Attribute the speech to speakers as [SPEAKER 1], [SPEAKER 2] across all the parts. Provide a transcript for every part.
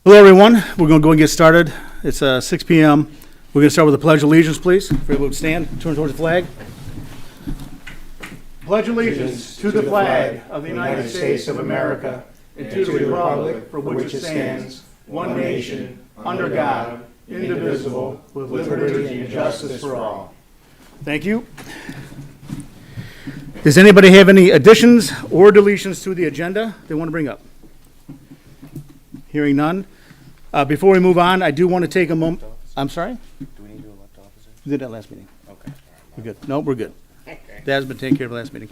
[SPEAKER 1] Hello, everyone. We're going to go and get started. It's 6 p.m. We're going to start with the Pledge of Allegiance, please. If everyone would stand, turn towards the flag. Pledge allegiance to the flag of the United States of America and to the republic for which it stands, one nation, under God, indivisible, with liberty and justice for all. Thank you. Does anybody have any additions or deletions to the agenda they want to bring up? Hearing none. Before we move on, I do want to take a moment. I'm sorry?
[SPEAKER 2] Do we need to elect officers?
[SPEAKER 1] We did that last meeting.
[SPEAKER 2] Okay.
[SPEAKER 1] We're good. No, we're good.
[SPEAKER 2] Okay.
[SPEAKER 1] That has been taken care of last meeting.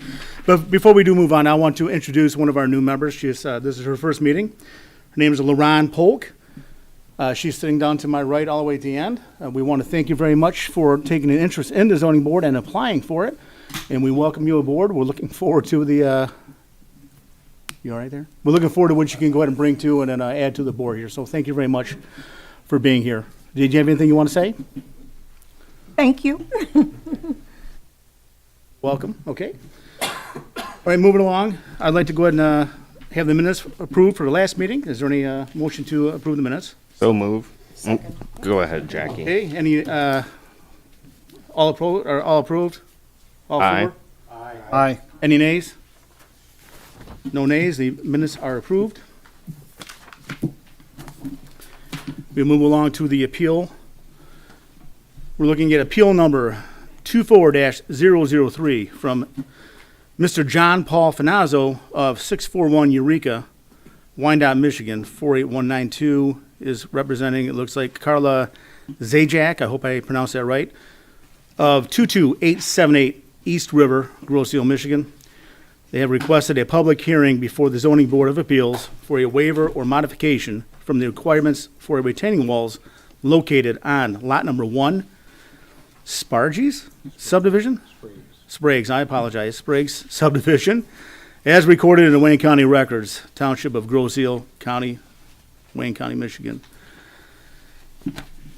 [SPEAKER 1] But before we do move on, I want to introduce one of our new members. This is her first meeting. Her name is LaRon Polk. She's sitting down to my right all the way at the end. We want to thank you very much for taking an interest in the zoning board and applying for it. And we welcome you aboard. We're looking forward to the, you all right there? We're looking forward to what you can go ahead and bring to and then add to the board here. So thank you very much for being here. Did you have anything you want to say?
[SPEAKER 3] Thank you.
[SPEAKER 1] Welcome. Okay. All right, moving along. I'd like to go ahead and have the minutes approved for the last meeting. Is there any motion to approve the minutes?
[SPEAKER 2] So move. Go ahead, Jackie.
[SPEAKER 1] Okay. Any all approved? Or all approved? All
[SPEAKER 2] Aye.
[SPEAKER 1] four? Aye. Any nays? No nays. The minutes are approved. We move along to the appeal. We're looking at appeal number 24-003 from Mr. John Paul Finazzo of 641 Eureka, Wyandotte, Michigan. 48192 is representing, it looks like, Carla Zajac, I hope I pronounced that right, of 22878 East River, Grosse Ile, Michigan. They have requested a public hearing before the Zoning Board of Appeals for a waiver or modification from the requirements for a retaining walls located on lot number 1, Spargy's subdivision? Sprague's, I apologize. Sprague's subdivision, as recorded in the Wayne County records, Township of Grosse Ile County, Wayne County, Michigan.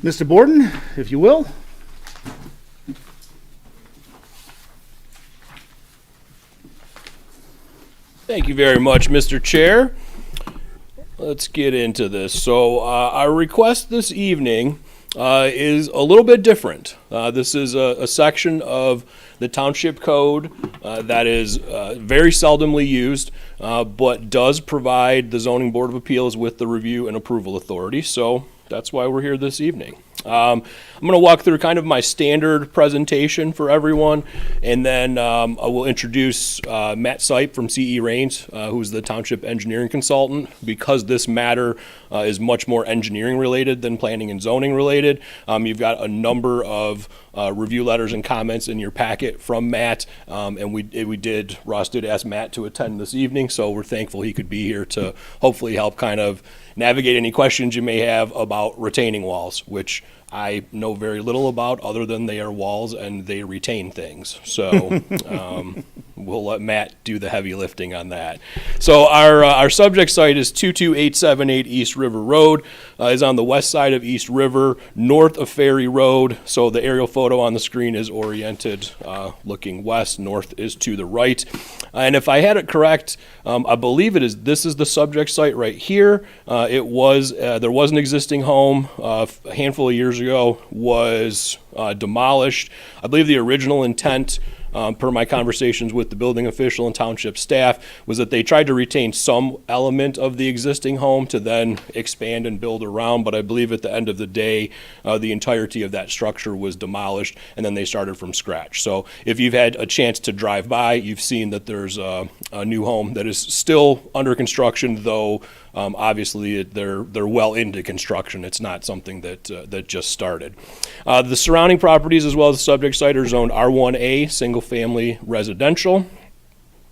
[SPEAKER 1] Mr. Borden, if you will.
[SPEAKER 4] Thank you very much, Mr. Chair. Let's get into this. So our request this evening is a little bit different. This is a section of the Township Code that is very seldomly used, but does provide the Zoning Board of Appeals with the review and approval authority. So that's why we're here this evening. I'm going to walk through kind of my standard presentation for everyone, and then I will introduce Matt Sipe from CE Rains, who's the Township Engineering Consultant. Because this matter is much more engineering related than planning and zoning related, you've got a number of review letters and comments in your packet from Matt, and Ross did ask Matt to attend this evening, so we're thankful he could be here to hopefully help kind of navigate any questions you may have about retaining walls, which I know very little about other than they are walls and they retain things. So we'll let Matt do the heavy lifting on that. So our subject site is 22878 East River Road, is on the west side of East River, north of Ferry Road. So the aerial photo on the screen is oriented looking west, north is to the right. And if I had it correct, I believe this is the subject site right here. There was an existing home a handful of years ago, was demolished. I believe the original intent, per my conversations with the building official and township staff, was that they tried to retain some element of the existing home to then expand and build around, but I believe at the end of the day, the entirety of that structure was demolished, and then they started from scratch. So if you've had a chance to drive by, you've seen that there's a new home that is still under construction, though obviously they're well into construction. It's not something that just started. The surrounding properties as well as the subject site are zoned R1A, single family residential.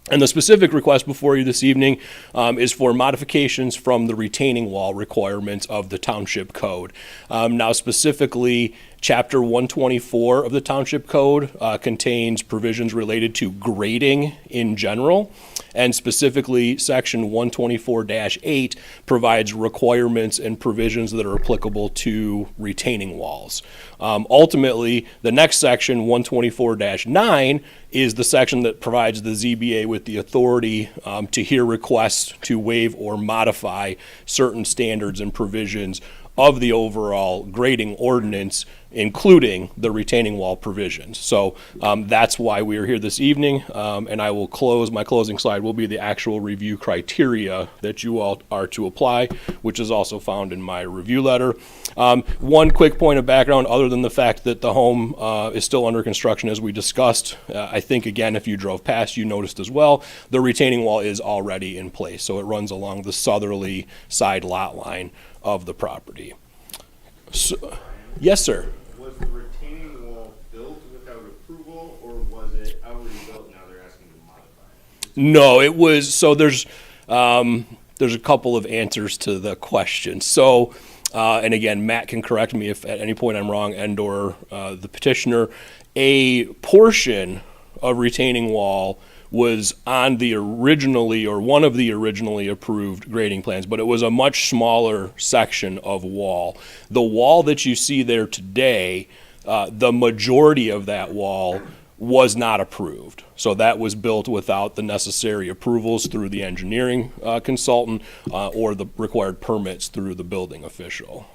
[SPEAKER 4] And the specific request before you this evening is for modifications from the retaining wall requirements of the Township Code. Now specifically, Chapter 124 of the Township Code contains provisions related to grading in general. and specifically Section 124-8 provides requirements and provisions that are applicable to retaining walls. Ultimately, the next section, 124-9, is the section that provides the ZBA with the authority to hear requests to waive or modify certain standards and provisions of the overall grading ordinance, including the retaining wall provisions. So that's why we are here this evening, and I will close, my closing slide will be the actual review criteria that you all are to apply, which is also found in my review letter. One quick point of background, other than the fact that the home is still under construction as we discussed, I think again, if you drove past, you noticed as well, the retaining wall is already in place. So it runs along the southerly side lot line of the property. So, yes, sir.
[SPEAKER 2] Was the retaining wall built without approval, or was it already built, now they're asking to modify it?
[SPEAKER 4] No, it was, so there's a couple of answers to the question. So, and again, Matt can correct me if at any point I'm wrong, and or the petitioner, a portion of retaining wall was on the originally, or one of the originally approved grading plans, but it was a much smaller section of wall. The wall that you see there today, the majority of that wall was not approved. So that was built without the necessary approvals through the engineering consultant or the required permits through the building official.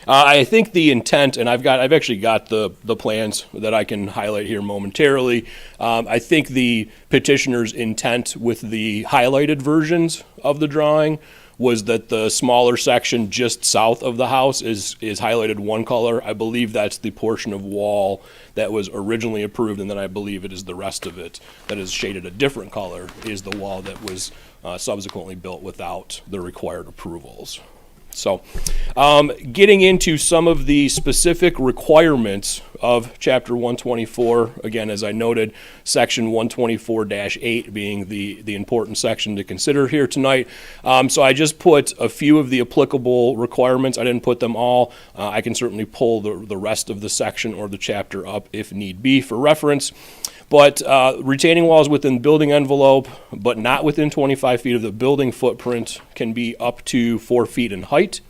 [SPEAKER 4] I think the intent, and I've actually got the plans that I can highlight here momentarily. I think the petitioner's intent with the highlighted versions of the drawing was that the smaller section just south of the house is highlighted one color. I believe that's the portion of wall that was originally approved, and then I believe it is the rest of it that is shaded a different color is the wall that was subsequently built without the required approvals. So, getting into some of the specific requirements of Chapter 124, again, as I noted, Section 124-8 being the important section to consider here tonight. So I just put a few of the applicable requirements. I didn't put them all. I can certainly pull the rest of the section or the chapter up if need be for reference. But retaining walls within building envelope, but not within 25 feet of the building footprint, can be up to 4 feet in height.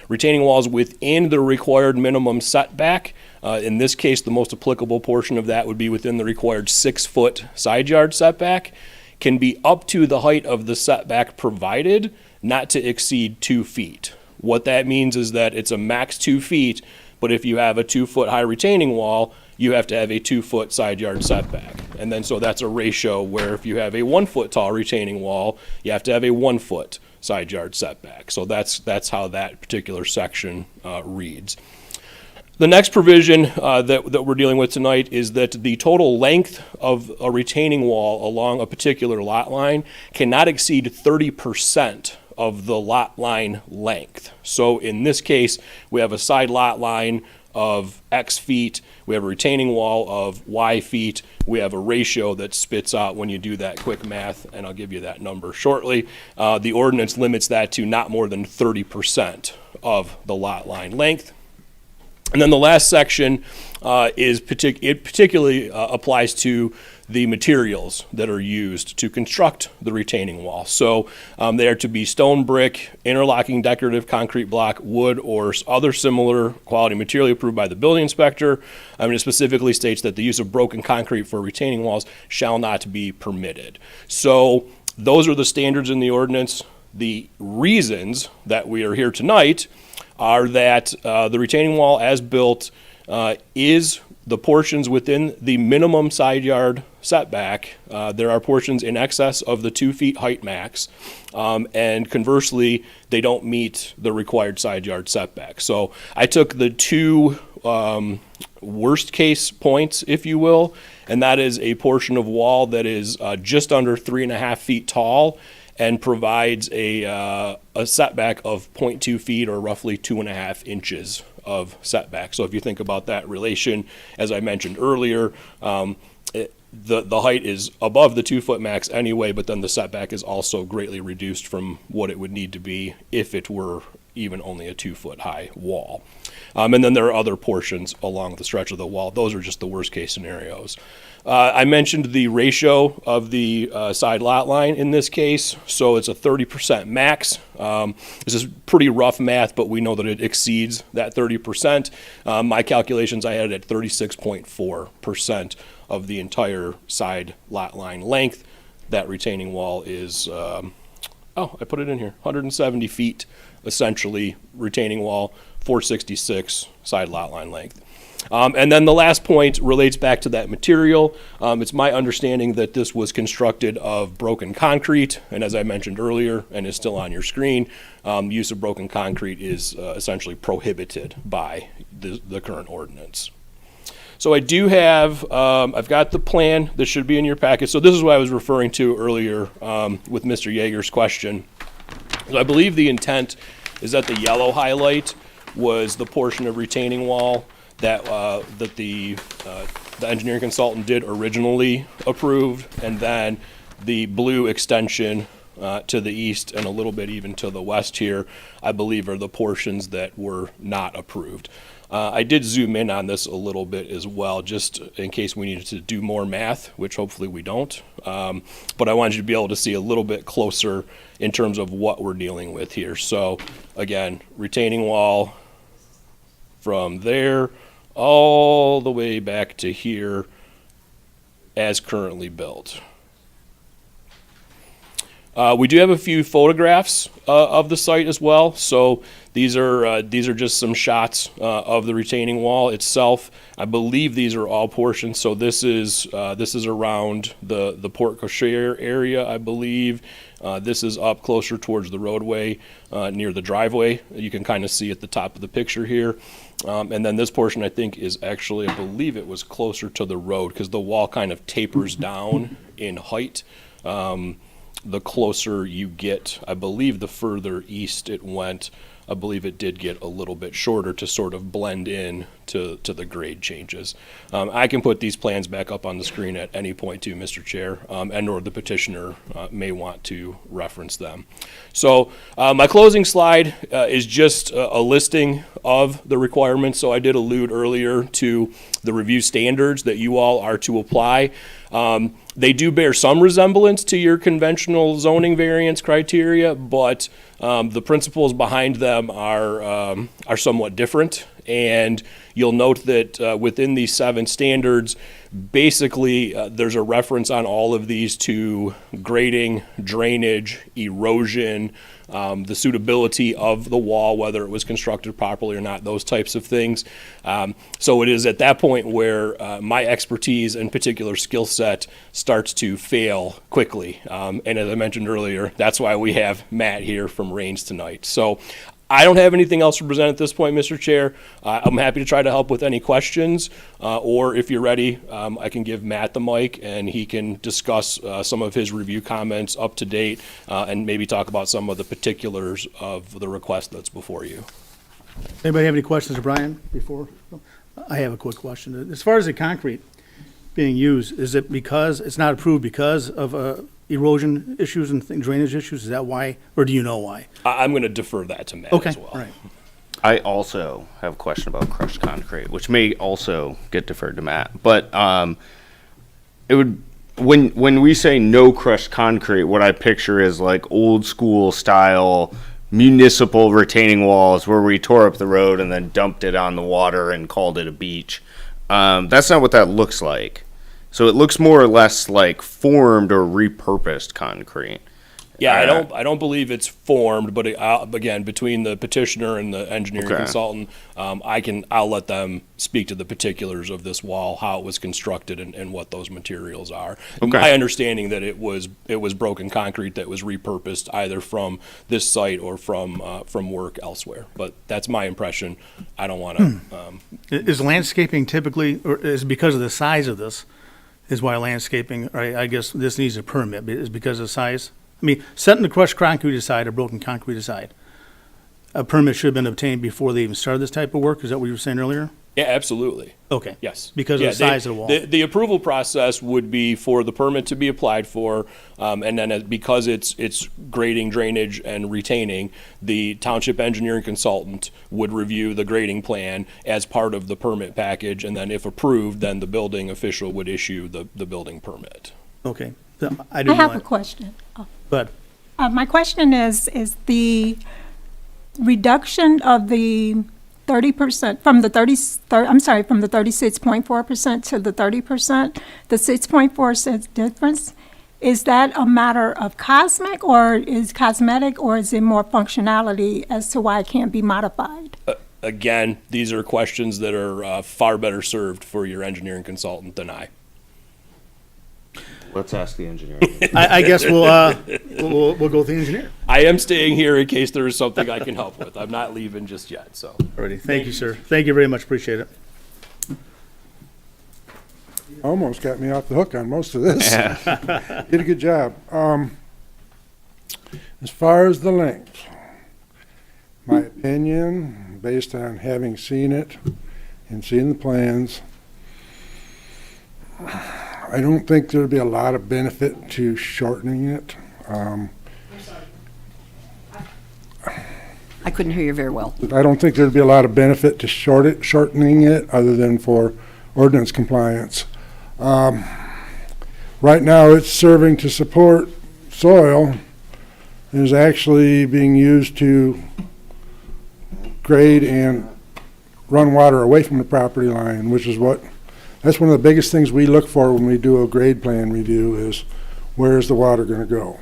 [SPEAKER 4] Retaining walls within the required minimum setback, in this case, the most applicable portion of that would be within the required 6-foot side yard setback, can be up to the height of the setback provided, not to exceed 2 feet. What that means is that it's a max 2 feet, but if you have a 2-foot high retaining wall, you have to have a 2-foot side yard setback. And then so that's a ratio where if you have a 1-foot tall retaining wall, you have to have a 1-foot side yard setback. So that's how that particular section reads. The next provision that we're dealing with tonight is that the total length of a retaining wall along a particular lot line cannot exceed 30% of the lot line length. So in this case, we have a side lot line of X feet, we have a retaining wall of Y feet, we have a ratio that spits out when you do that quick math, and I'll give you that number shortly. The ordinance limits that to not more than 30% of the lot line length. And then the last section particularly applies to the materials that are used to construct the retaining wall. So they are to be stone brick, interlocking decorative concrete block, wood, or other similar quality material approved by the building inspector. It specifically states that the use of broken concrete for retaining walls shall not be permitted. So those are the standards in the ordinance. The reasons that we are here tonight are that the retaining wall as built is the portions within the minimum side yard setback. There are portions in excess of the 2 feet height max, and conversely, they don't meet the required side yard setback. So I took the two worst case points, if you will, and that is a portion of wall that is just under 3.5 feet tall and provides a setback of 0.2 feet or roughly 2.5 inches of setback. So if you think about that relation, as I mentioned earlier, the height is above the 2-foot max anyway, but then the setback is also greatly reduced from what it would need to be if it were even only a 2-foot high wall. And then there are other portions along the stretch of the wall. Those are just the worst case scenarios. I mentioned the ratio of the side lot line in this case, so it's a 30% max. This is pretty rough math, but we know that it exceeds that 30%. My calculations, I had it at 36.4% of the entire side lot line length. That retaining wall is, I put it in here, 170 feet, essentially, retaining wall, 466 side lot line length. And then the last point relates back to that material. It's my understanding that this was constructed of broken concrete, and as I mentioned earlier, and is still on your screen, use of broken concrete is essentially prohibited by the current ordinance. So I do have, I've got the plan that should be in your packet. So this is what I was referring to earlier with Mr. Yeager's question. So I believe the intent is that the yellow highlight was the portion of retaining wall that the engineering consultant did originally approve, and then the blue extension to the east and a little bit even to the west here, I believe are the portions that were not approved. I did zoom in on this a little bit as well, just in case we needed to do more math, which hopefully we don't. But I wanted you to be able to see a little bit closer in terms of what we're dealing with here. So again, retaining wall from there all the way back to here as currently built. We do have a few photographs of the site as well. So these are just some shots of the retaining wall itself. I believe these are all portions. So this is around the Port Cochere area, I believe. This is up closer towards the roadway near the driveway. You can kind of see at the top of the picture here. And then this portion, I think, is actually, I believe it was closer to the road because the wall kind of tapers down in height. The closer you get, I believe the further east it went, I believe it did get a little bit shorter to sort of blend in to the grade changes. I can put these plans back up on the screen at any point too, Mr. Chair, and or the petitioner may want to reference them. So my closing slide is just a listing of the requirements. So I did allude earlier to the review standards that you all are to apply. They do bear some resemblance to your conventional zoning variance criteria, but the principles behind them are somewhat different. And you'll note that within these 7 standards, basically there's a reference on all of these to grading, drainage, erosion, the suitability of the wall, whether it was constructed properly or not, those types of things. So it is at that point where my expertise and particular skill set starts to fail quickly. And as I mentioned earlier, that's why we have Matt here from Rains tonight. So I don't have anything else to present at this point, Mr. Chair. I'm happy to try to help with any questions, or if you're ready, I can give Matt the mic and he can discuss some of his review comments up to date and maybe talk about some of the particulars of the request that's before you.
[SPEAKER 1] Anybody have any questions for Brian before? I have a quick question. As far as the concrete being used, is it because it's not approved because of erosion issues and drainage issues? Is that why, or do you know why?
[SPEAKER 4] I'm going to defer that to Matt
[SPEAKER 1] Okay,
[SPEAKER 4] as well.
[SPEAKER 1] all right.
[SPEAKER 5] I also have a question about crushed concrete, which may also get deferred to Matt. But it would when we say no crushed concrete, what I picture is like old school style municipal retaining walls where we tore up the road and then dumped it on the water and called it a beach. That's not what that looks like. So it looks more or less like formed or repurposed concrete.
[SPEAKER 4] Yeah, I don't believe it's formed, but again, between the petitioner and the engineering consultant, I'll let them speak to the particulars of this wall, how it was constructed, and what those materials are.
[SPEAKER 5] Okay.
[SPEAKER 4] My understanding that it was broken concrete that was repurposed either from this site or from work elsewhere. But that's my impression. I don't want to.
[SPEAKER 1] Is landscaping typically, or is it because of the size of this, is why landscaping, or I guess this needs a permit, but is because of the size? I mean, setting the crushed concrete aside or broken concrete aside, a permit should have been obtained before they even started this type of work. Is that what you were saying earlier?
[SPEAKER 4] Yeah, absolutely.
[SPEAKER 1] Okay.
[SPEAKER 4] Yes.
[SPEAKER 1] Because of
[SPEAKER 4] Yeah,
[SPEAKER 1] the size of the wall.
[SPEAKER 4] The approval process would be for the permit to be applied for, and then because it's grading, drainage, and retaining, the township engineering consultant would review the grading plan as part of the permit package, and then if approved, then the building official would issue the building permit.
[SPEAKER 1] Okay. So I
[SPEAKER 3] I
[SPEAKER 1] didn't
[SPEAKER 3] have a
[SPEAKER 1] want,
[SPEAKER 3] question.
[SPEAKER 1] but
[SPEAKER 3] My question is the reduction of the 30% from the 36.4% to the 30%, the 6.4 cents difference, is that a matter of cosmetic or is it more functionality as to why it can't be modified?
[SPEAKER 4] Again, these are questions that are far better served for your engineering consultant than I.
[SPEAKER 5] Let's ask the engineer.
[SPEAKER 1] I guess we'll go with the engineer.
[SPEAKER 4] I am staying here in case there is something I can help with. I'm not leaving just yet, so.
[SPEAKER 1] Alrighty. Thank you, sir. Thank you very much. Appreciate it.
[SPEAKER 6] Almost got me off the hook on most of this. Did a good job. As far as the length, my opinion, based on having seen it and seen the plans, I don't think there'd be a lot of benefit to shortening it.
[SPEAKER 7] I couldn't hear you very well.
[SPEAKER 6] I don't think there'd be a lot of benefit to shortening it other than for ordinance compliance. Right now, it's serving to support soil. It is actually being used to grade and run water away from the property line, which is that's one of the biggest things we look for when we do a grade plan review is where's the water going to go?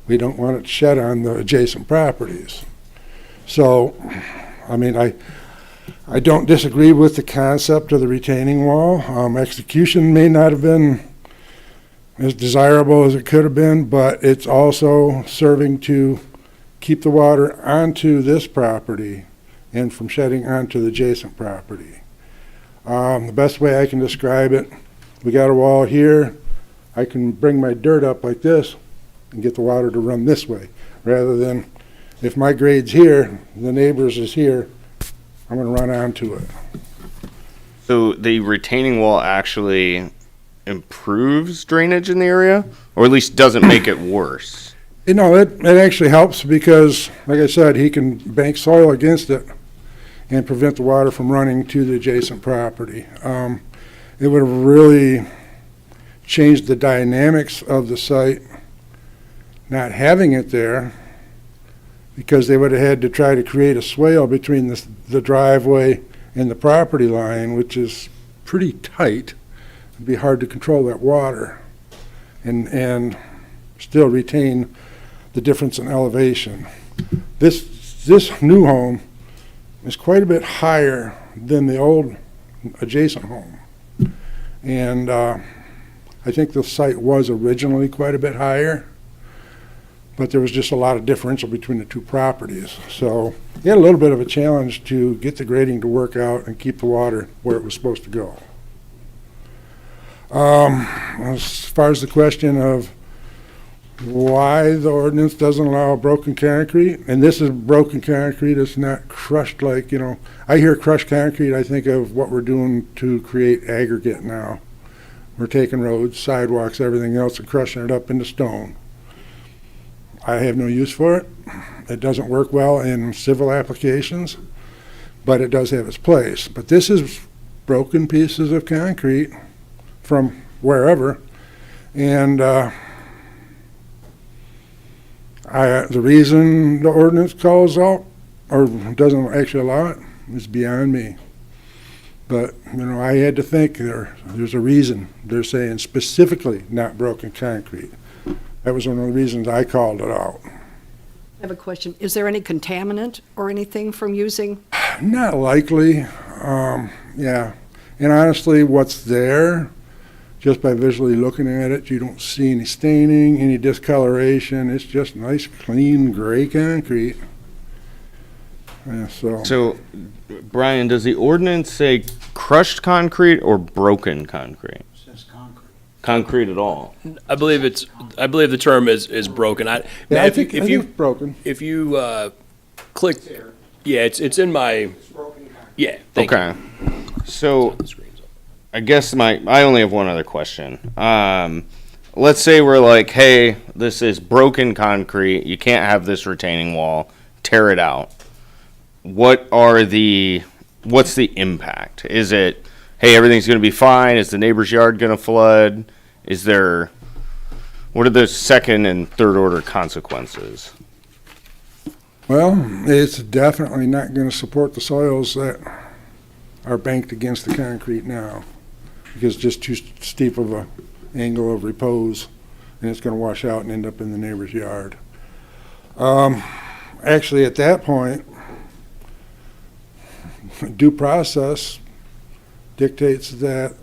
[SPEAKER 6] We don't want it to shed on the adjacent properties. So, I mean, I don't disagree with the concept of the retaining wall. Execution may not have been as desirable as it could have been, but it's also serving to keep the water onto this property and from shedding onto the adjacent property. The best way I can describe it, we got a wall here. I can bring my dirt up like this and get the water to run this way, rather than if my grade's here, the neighbor's is here, I'm gonna run onto it.
[SPEAKER 5] So the retaining wall actually improves drainage in the area, or at least doesn't make it worse?
[SPEAKER 6] You know, it actually helps because, like I said, he can bank soil against it and prevent the water from running to the adjacent property. It would have really changed the dynamics of the site not having it there, because they would have had to try to create a swale between the driveway and the property line, which is pretty tight. It'd be hard to control that water and still retain the difference in elevation. This new home is quite a bit higher than the old adjacent home. And I think the site was originally quite a bit higher, but there was just a lot of differential between the two properties. So he had a little bit of a challenge to get the grading to work out and keep the water where it was supposed to go. As far as the question of why the ordinance doesn't allow broken concrete, and this is broken concrete, it's not crushed like, I hear crushed concrete, I think of what we're doing to create aggregate now. We're taking roads, sidewalks, everything else and crushing it up into stone. I have no use for it. It doesn't work well in civil applications, but it does have its place. But this is broken pieces of concrete from wherever, and the reason the ordinance calls out or doesn't actually allow it is beyond me. But, I had to think there's a reason they're saying specifically not broken concrete. That was one of the reasons I called it out.
[SPEAKER 7] I have a question. Is there any contaminant or anything from using?
[SPEAKER 6] Not likely. Yeah. And honestly, what's there, just by visually looking at it, you don't see any staining, any discoloration. It's just nice, clean, gray concrete. Yeah,
[SPEAKER 5] So, Brian, does the ordinance say crushed concrete or broken concrete? Concrete at all?
[SPEAKER 4] I believe the term is broken.
[SPEAKER 6] I think it's broken.
[SPEAKER 4] If you click, yeah, it's in my, yeah, thank you.
[SPEAKER 5] Okay. So, I guess I only have one other question. Let's say we're like, hey, this is broken concrete. You can't have this retaining wall. Tear it out. What's the impact? Is it, hey, everything's going to be fine? Is the neighbor's yard going to flood? What are the second and third order consequences?
[SPEAKER 6] Well, it's definitely not going to support the soils that are banked against the concrete now, because it's just too steep of a angle of repose, and it's going to wash out and end up in the neighbor's yard. Actually, at that point, due process dictates that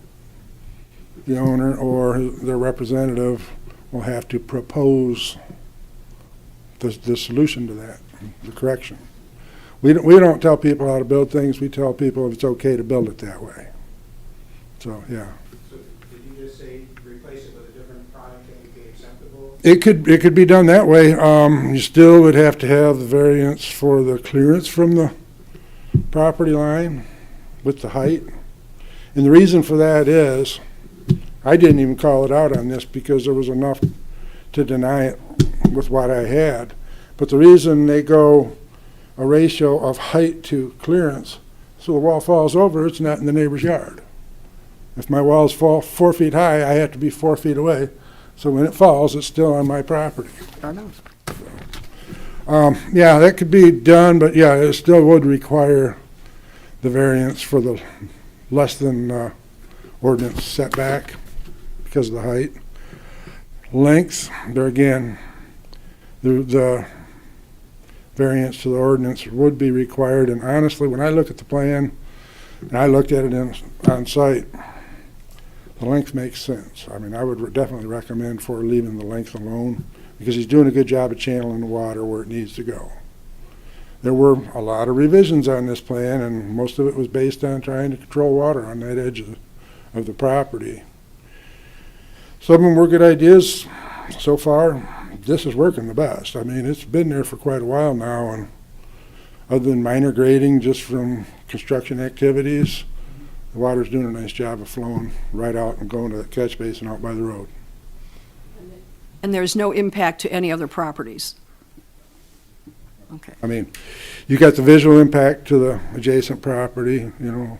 [SPEAKER 6] the owner or their representative will have to propose the solution to that, the correction. We don't tell people how to build things. We tell people if it's okay to build it that way. So, yeah.
[SPEAKER 8] So did you just say replace it with a different product that would be acceptable?
[SPEAKER 6] It could be done that way. You still would have to have the variance for the clearance from the property line with the height. And the reason for that is, I didn't even call it out on this because there was enough to deny it with what I had. But the reason they go a ratio of height to clearance, so the wall falls over, it's not in the neighbor's yard. If my walls fall 4 feet high, I have to be 4 feet away. So when it falls, it's still on my property.
[SPEAKER 7] Fair enough.
[SPEAKER 6] Yeah, that could be done, but yeah, it still would require the variance for the less than ordinance setback because of the height. Length, there again, the variance to the ordinance would be required, and honestly, when I look at the plan, and I looked at it on site, the length makes sense. I mean, I would definitely recommend for leaving the length alone, because he's doing a good job of channeling the water where it needs to go. There were a lot of revisions on this plan, and most of it was based on trying to control water on that edge of the property. Some of them were good ideas. So far, this is working the best. I mean, it's been there for quite a while now, and other than minor grading just from construction activities, the water's doing a nice job of flowing right out and going to the catch basin out by the road.
[SPEAKER 7] And there's no impact to any other properties? Okay.
[SPEAKER 6] I mean, you got the visual impact to the adjacent property, you know.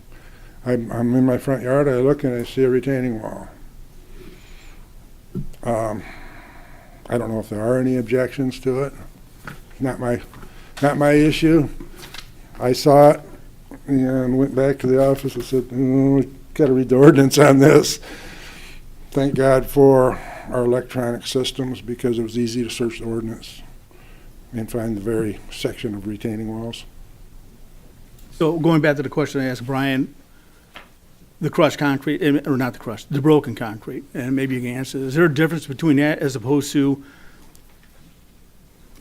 [SPEAKER 6] I'm in my front yard, I look and I see a retaining wall. I don't know if there are any objections to it. Not my issue. I saw it and went back to the office and said, we got to read the ordinance on this. Thank God for our electronic systems, because it was easy to search the ordinance and find the very section of retaining walls.
[SPEAKER 1] So going back to the question I asked Brian, the crushed concrete, or not the crushed, the broken concrete, and maybe you can answer, is there a difference between that as opposed to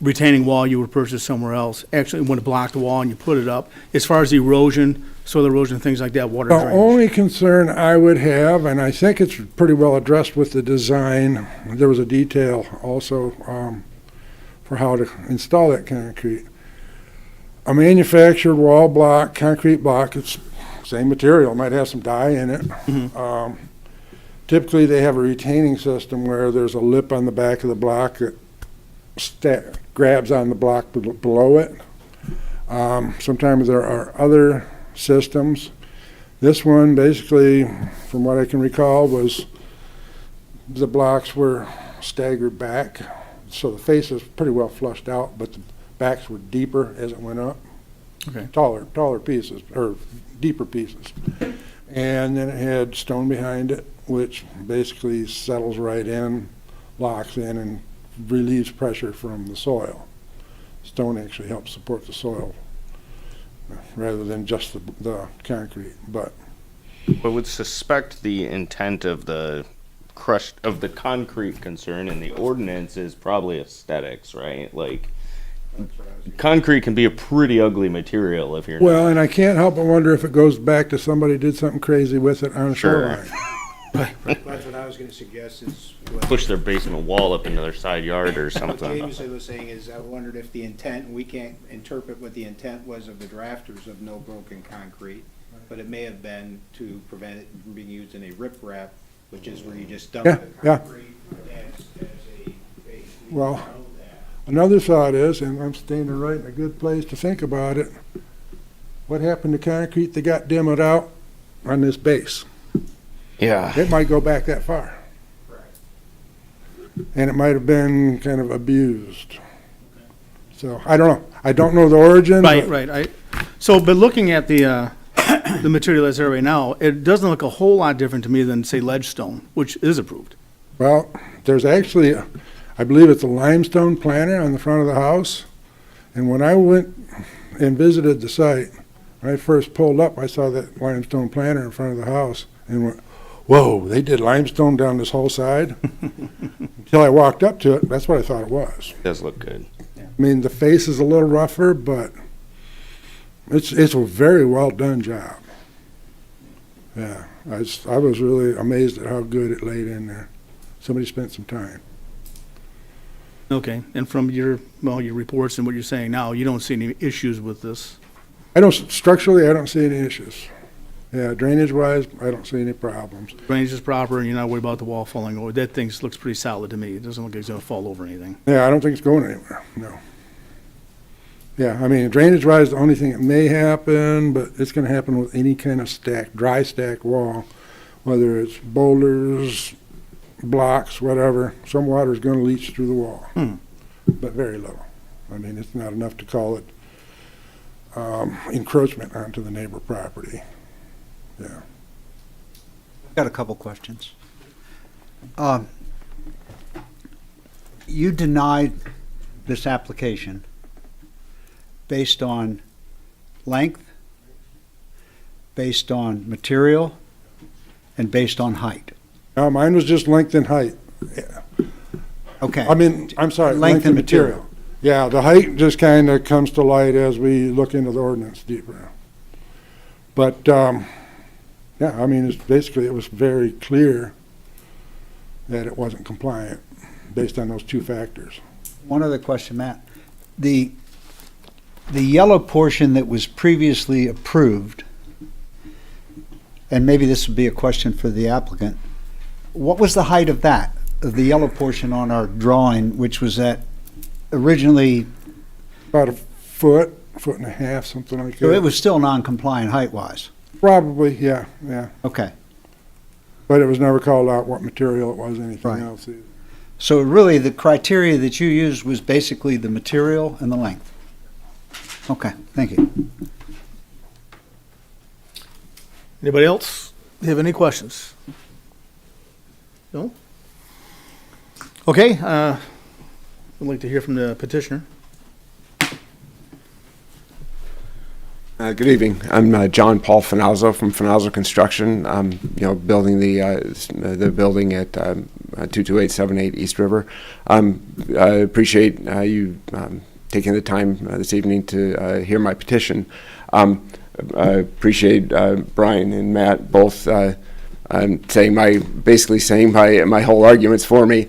[SPEAKER 1] retaining wall you would purchase somewhere else, actually when it blocked the wall and you put it up, as far as the erosion, soil erosion, things like that, water
[SPEAKER 6] The
[SPEAKER 1] drainage?
[SPEAKER 6] only concern I would have, and I think it's pretty well addressed with the design, there was a detail also for how to install that concrete. A manufactured wall block, concrete block, it's same material, might have some dye in it. Typically, they have a retaining system where there's a lip on the back of the block that grabs on the block below it. Sometimes there are other systems. This one, basically, from what I can recall, was the blocks were staggered back, so the face is pretty well flushed out, but the backs were deeper as it went up.
[SPEAKER 1] Okay.
[SPEAKER 6] Taller pieces, or deeper pieces. And then it had stone behind it, which basically settles right in, locks in, and relieves pressure from the soil. Stone actually helps support the soil rather than just the concrete. But
[SPEAKER 5] I would suspect the intent of the concrete concern in the ordinance is probably aesthetics, right? Like, concrete can be a pretty ugly material if you're
[SPEAKER 6] well, and I can't help but wonder if it goes back to somebody did something crazy with it on a
[SPEAKER 5] Sure.
[SPEAKER 6] shoreline.
[SPEAKER 8] That's what I was gonna suggest is what
[SPEAKER 5] push their basement wall up into their side yard or something.
[SPEAKER 8] Jameson was saying is, I wondered if the intent, we can't interpret what the intent was of the drafters of no broken concrete. but it may have been to prevent it from being used in a riprap, which is where you just dump
[SPEAKER 6] Yeah,
[SPEAKER 8] the
[SPEAKER 6] yeah.
[SPEAKER 8] concrete as a base. We
[SPEAKER 6] Well,
[SPEAKER 8] know that.
[SPEAKER 6] Another thought is, and I'm standing right in a good place to think about it, what happened to concrete that got demoed out on this base?
[SPEAKER 5] Yeah.
[SPEAKER 6] It might go back that far.
[SPEAKER 8] Correct.
[SPEAKER 6] And it might have been kind of abused. So, I don't know. I don't know the origin.
[SPEAKER 1] Right,
[SPEAKER 6] but-
[SPEAKER 1] right. But looking at the material that's there right now, it doesn't look a whole lot different to me than, say, ledgestone, which is approved.
[SPEAKER 6] Well, there's actually, I believe it's a limestone planter on the front of the house. And when I went and visited the site, when I first pulled up, I saw that limestone planter in front of the house and went, whoa, they did limestone down this whole side? Until I walked up to it, that's what I thought it was.
[SPEAKER 5] Does look good.
[SPEAKER 6] I mean, the face is a little rougher, but it's a very well done job. Yeah, I was really amazed at how good it laid in there. Somebody spent some time.
[SPEAKER 1] Okay, and from your reports and what you're saying now, you don't see any issues with this?
[SPEAKER 6] Structurally, I don't see any issues. Yeah, drainage wise, I don't see any problems.
[SPEAKER 1] Drainage is proper, and you're not worried about the wall falling over. That thing looks pretty solid to me. It doesn't look like it's gonna fall over anything.
[SPEAKER 6] Yeah, I don't think it's going anywhere, no. Yeah, I mean, drainage wise, the only thing that may happen, but it's gonna happen with any kind of dry stack wall, whether it's boulders, blocks, whatever, some water's gonna leach through the wall. But very little. I mean, it's not enough to call it encroachment onto the neighbor property. Yeah.
[SPEAKER 9] Got a couple questions. You denied this application based on length, based on material, and based on height.
[SPEAKER 6] No, mine was just length and height. Yeah.
[SPEAKER 9] Okay.
[SPEAKER 6] I mean, I'm sorry,
[SPEAKER 9] Length and material.
[SPEAKER 6] Yeah, the height just kind of comes to light as we look into the ordinance deeper. But, yeah, I mean, it was very clear that it wasn't compliant based on those two factors.
[SPEAKER 9] One other question, Matt. The yellow portion that was previously approved, and maybe this would be a question for the applicant, what was the height of that, of the yellow portion on our drawing, which was at originally,
[SPEAKER 6] About a foot and a half, something like that.
[SPEAKER 9] so it was still non-compliant height-wise?
[SPEAKER 6] Probably, yeah.
[SPEAKER 9] Okay.
[SPEAKER 6] But it was never called out what material it was, anything
[SPEAKER 9] Right.
[SPEAKER 6] else either.
[SPEAKER 9] So really, the criteria that you used was basically the material and the length? Okay, thank you.
[SPEAKER 1] Anybody else have any questions? No? Okay, I'd like to hear from the petitioner.
[SPEAKER 10] Good evening. I'm John Paul Finazzo from Finazzo Construction. I'm, building the building at 22878 East River. I appreciate you taking the time this evening to hear my petition. I appreciate Brian and Matt both saying my whole arguments for me.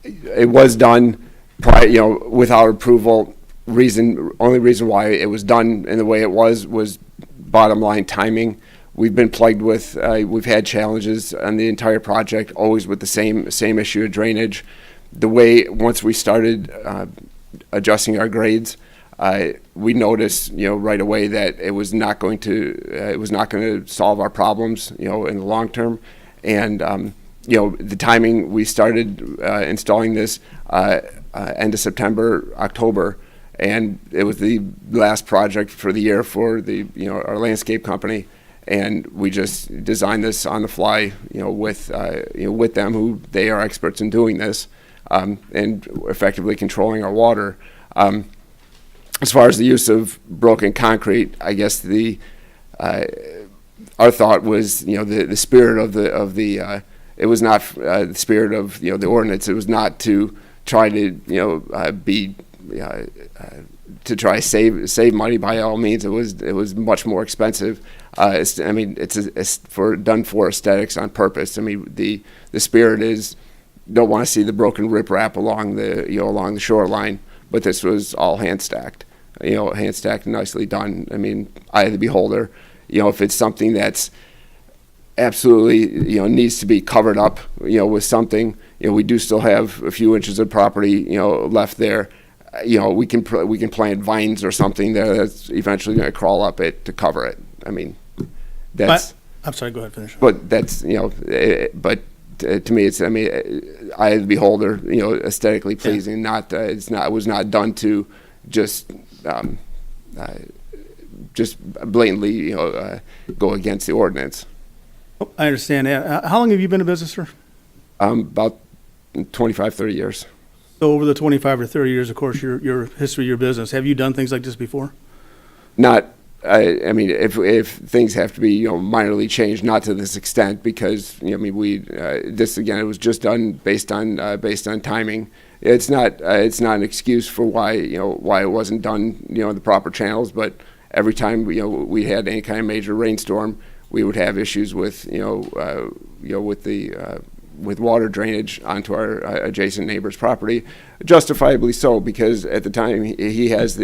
[SPEAKER 10] It was done without approval. Only reason why it was done in the way it was bottom line timing. We've been plagued with, we've had challenges on the entire project, always with the same issue of drainage. The way, once we started adjusting our grades, we noticed, right away that it was not going to solve our problems, in the long term. And, the timing, we started installing this end of September, October. And it was the last project for the year for our landscape company, and we just designed this on the fly, with them, who they are experts in doing this, and effectively controlling our water. As far as the use of broken concrete, I guess our thought was, the spirit of the it was not the spirit of the ordinance. It was not to try to be to try save money by all means. It was much more expensive. It's done for aesthetics on purpose. I mean, the spirit is, don't want to see the broken riprap along the shoreline, but this was all hand stacked. hand stacked, nicely done. I mean, eye of the beholder. If it's something that's absolutely, needs to be covered up, with something, we do still have a few inches of property, left there. We can plant vines or something there that's eventually going to crawl up it to cover it. I mean, that's.
[SPEAKER 1] I'm sorry, go ahead, finish.
[SPEAKER 10] But that's, to me, it's, eye of the beholder, aesthetically pleasing, it was not done to just blatantly, go against the ordinance.
[SPEAKER 1] Oh, I understand that. How long have you been in business, sir?
[SPEAKER 10] About 25, 30 years.
[SPEAKER 1] So over the 25 or 30 years, of course, your history, your business, have you done things like this before?
[SPEAKER 10] Not, I mean, if things have to be, minorly changed, not to this extent, because, this, again, it was just done based on timing. It's not an excuse for why it wasn't done, in the proper channels, but every time, we had any kind of major rainstorm, we would have issues with, with water drainage onto our adjacent neighbor's property, justifiably so, because at the time he has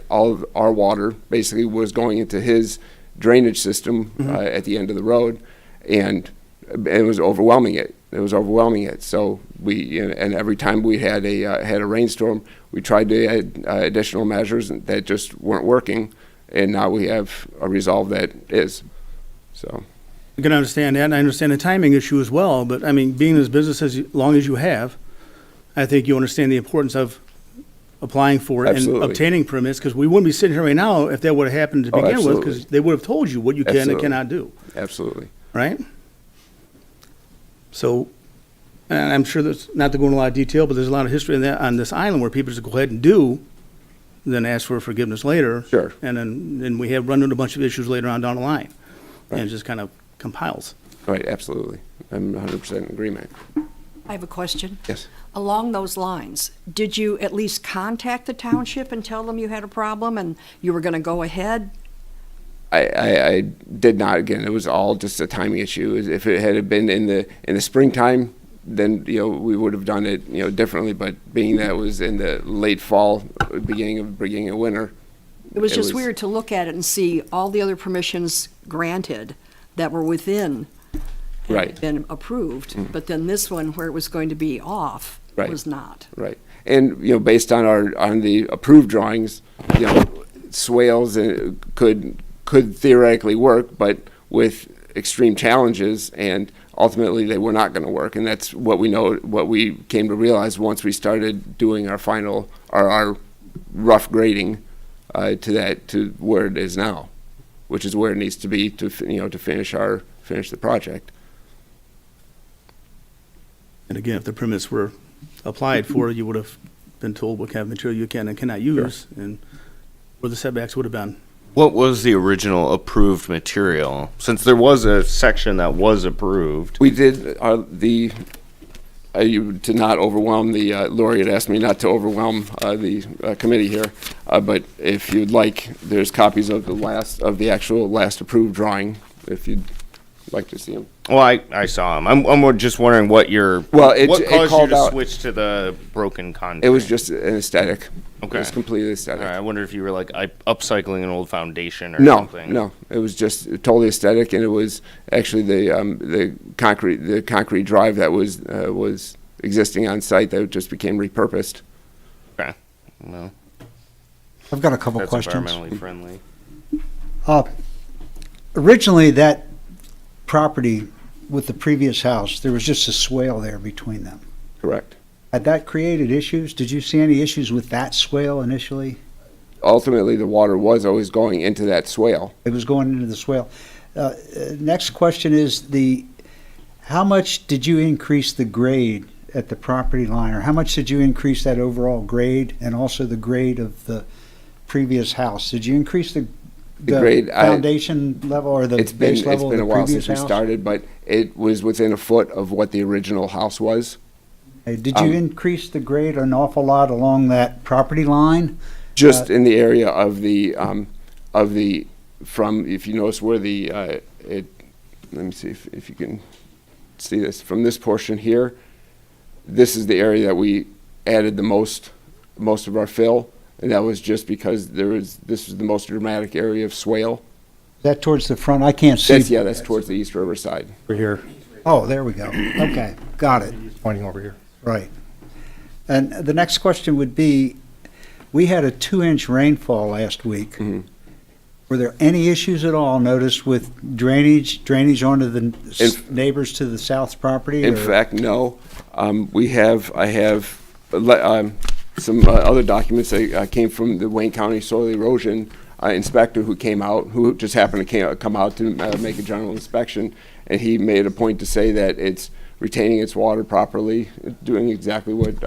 [SPEAKER 10] all of our water basically was going into his drainage system at the end of the road, and it was overwhelming it. So and every time we had a rainstorm, we tried to add additional measures that just weren't working, and now we have a resolve that is. So.
[SPEAKER 1] I can understand that, and I understand the timing issue as well, but I mean, being in this business as long as you have, I think you understand the importance of applying for it and obtaining permits, because we wouldn't be sitting here right now if that would have happened to begin with, because they would have told you what you can and cannot do.
[SPEAKER 10] Absolutely.
[SPEAKER 1] Right? So, and I'm sure there's, not to go into a lot of detail, but there's a lot of history on this island where people just go ahead and do, then ask for forgiveness later.
[SPEAKER 10] Sure.
[SPEAKER 1] And then we have run into a bunch of issues later on down the line.
[SPEAKER 10] Right.
[SPEAKER 1] And it just kind of compiles.
[SPEAKER 10] Right, absolutely. I'm 100% in agreement.
[SPEAKER 7] I have a question.
[SPEAKER 10] Yes.
[SPEAKER 7] Along those lines, did you at least contact the township and tell them you had a problem and you were going to go ahead?
[SPEAKER 10] I did not. Again, it was all just a timing issue. If it had been in the springtime, then we would have done it differently. But being that it was in the late fall, beginning of winter,
[SPEAKER 7] It was just weird to look at it and see all the other permissions granted that were within had
[SPEAKER 10] Right.
[SPEAKER 7] been approved, but then this one where it was going to be off
[SPEAKER 10] Right.
[SPEAKER 7] was not.
[SPEAKER 10] Right. And based on the approved drawings, swales could theoretically work, but with extreme challenges, and ultimately they were not going to work. And that's what we came to realize once we started doing our rough grading to where it is now, which is where it needs to be to finish the project.
[SPEAKER 1] And again, if the permits were applied for, you would have been told what kind of material you can and cannot use, and where the setbacks would have been.
[SPEAKER 5] What was the original approved material? Since there was a section that was approved.
[SPEAKER 10] We did to not overwhelm Lori had asked me not to overwhelm the committee here, but if you'd like, there's copies of the actual last approved drawing, if you'd like to see them.
[SPEAKER 5] Well, I saw them. I'm just wondering what
[SPEAKER 10] it
[SPEAKER 5] caused you
[SPEAKER 10] called
[SPEAKER 5] to
[SPEAKER 10] out-
[SPEAKER 5] switch to the broken concrete?
[SPEAKER 10] It was just an aesthetic.
[SPEAKER 5] Okay.
[SPEAKER 10] It was completely
[SPEAKER 5] All
[SPEAKER 10] aesthetic.
[SPEAKER 5] right, I wonder if you were like upcycling an old foundation or
[SPEAKER 10] No,
[SPEAKER 5] something.
[SPEAKER 10] no, it was just totally aesthetic, and it was actually the concrete drive that was existing on site that just became repurposed.
[SPEAKER 5] Okay. Well,
[SPEAKER 9] I've got a couple
[SPEAKER 5] that's
[SPEAKER 9] questions.
[SPEAKER 5] environmentally friendly.
[SPEAKER 9] Originally, that property with the previous house, there was just a swale there between them.
[SPEAKER 10] Correct.
[SPEAKER 9] Had that created issues? Did you see any issues with that swale initially?
[SPEAKER 10] Ultimately, the water was always going into that swale.
[SPEAKER 9] It was going into the swale. Next question is how much did you increase the grade at the property line, or how much did you increase that overall grade and also the grade of the previous house? Did you increase the
[SPEAKER 10] grade,
[SPEAKER 9] foundation level or the base level of the
[SPEAKER 10] It's been a while
[SPEAKER 9] previous
[SPEAKER 10] since we
[SPEAKER 9] house?
[SPEAKER 10] started, but it was within a foot of what the original house was.
[SPEAKER 9] Did you increase the grade an awful lot along that property line?
[SPEAKER 10] Just in the area of the from, if you notice where let me see if you can see this, from this portion here, this is the area that we added the most of our fill, And that was just because this was the most dramatic area of swale.
[SPEAKER 9] Is that towards the front? I can't see.
[SPEAKER 10] That's towards the East River side.
[SPEAKER 1] We're here,
[SPEAKER 9] Oh, there we go. Okay, got it.
[SPEAKER 1] pointing over here.
[SPEAKER 9] Right. And the next question would be, we had a 2-inch rainfall last week.
[SPEAKER 10] Mhm.
[SPEAKER 9] Were there any issues at all noticed with drainage onto the neighbors to the south property?
[SPEAKER 10] In
[SPEAKER 9] or-
[SPEAKER 10] fact, no. I have some other documents that came from the Wayne County Soil Erosion inspector who came out, who just happened to come out to make a general inspection, and he made a point to say that it's retaining its water properly, doing exactly what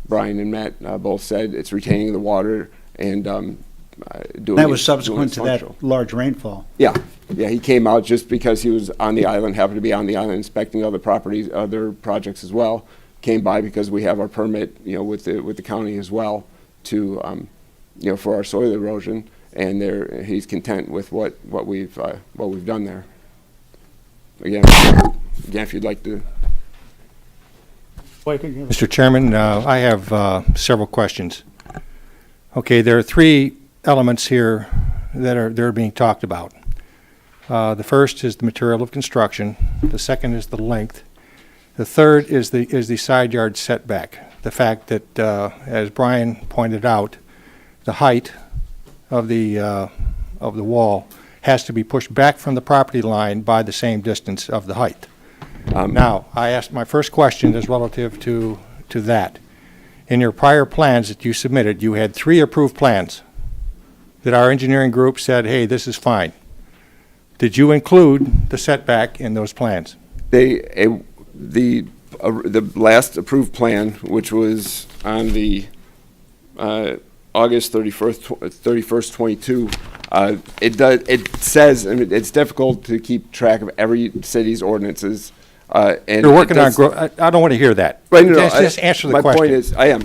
[SPEAKER 10] Brian and Matt both said. It's retaining the water and doing
[SPEAKER 9] That was
[SPEAKER 10] it-
[SPEAKER 9] subsequent to
[SPEAKER 10] doing its
[SPEAKER 9] that
[SPEAKER 10] functional.
[SPEAKER 9] large rainfall.
[SPEAKER 10] Yeah, he came out just because he was on the island, happened to be on the island inspecting other properties, other projects as well. Came by because we have our permit, with the county as well to, for our soil erosion, and he's content with what we've done there. Again, if you'd like to.
[SPEAKER 11] Mr. Chairman, I have several questions. Okay, there are 3 elements here that are being talked about. The first is the material of construction. The second is the length. The third is the side yard setback. The fact that, as Brian pointed out, the height of the wall has to be pushed back from the property line by the same distance of the height. Now, I asked, my first question is relative to that. In your prior plans that you submitted, you had 3 approved plans that our engineering group said, hey, this is fine. Did you include the setback in those plans?
[SPEAKER 10] The last approved plan, which was on the August 31st, 22, it says, I mean, it's difficult to keep track of every city's ordinances. And
[SPEAKER 11] You're working
[SPEAKER 10] it
[SPEAKER 11] on,
[SPEAKER 10] does-
[SPEAKER 11] I don't want to hear that.
[SPEAKER 10] Right, no,
[SPEAKER 11] Just answer the question.
[SPEAKER 10] My point is, I am.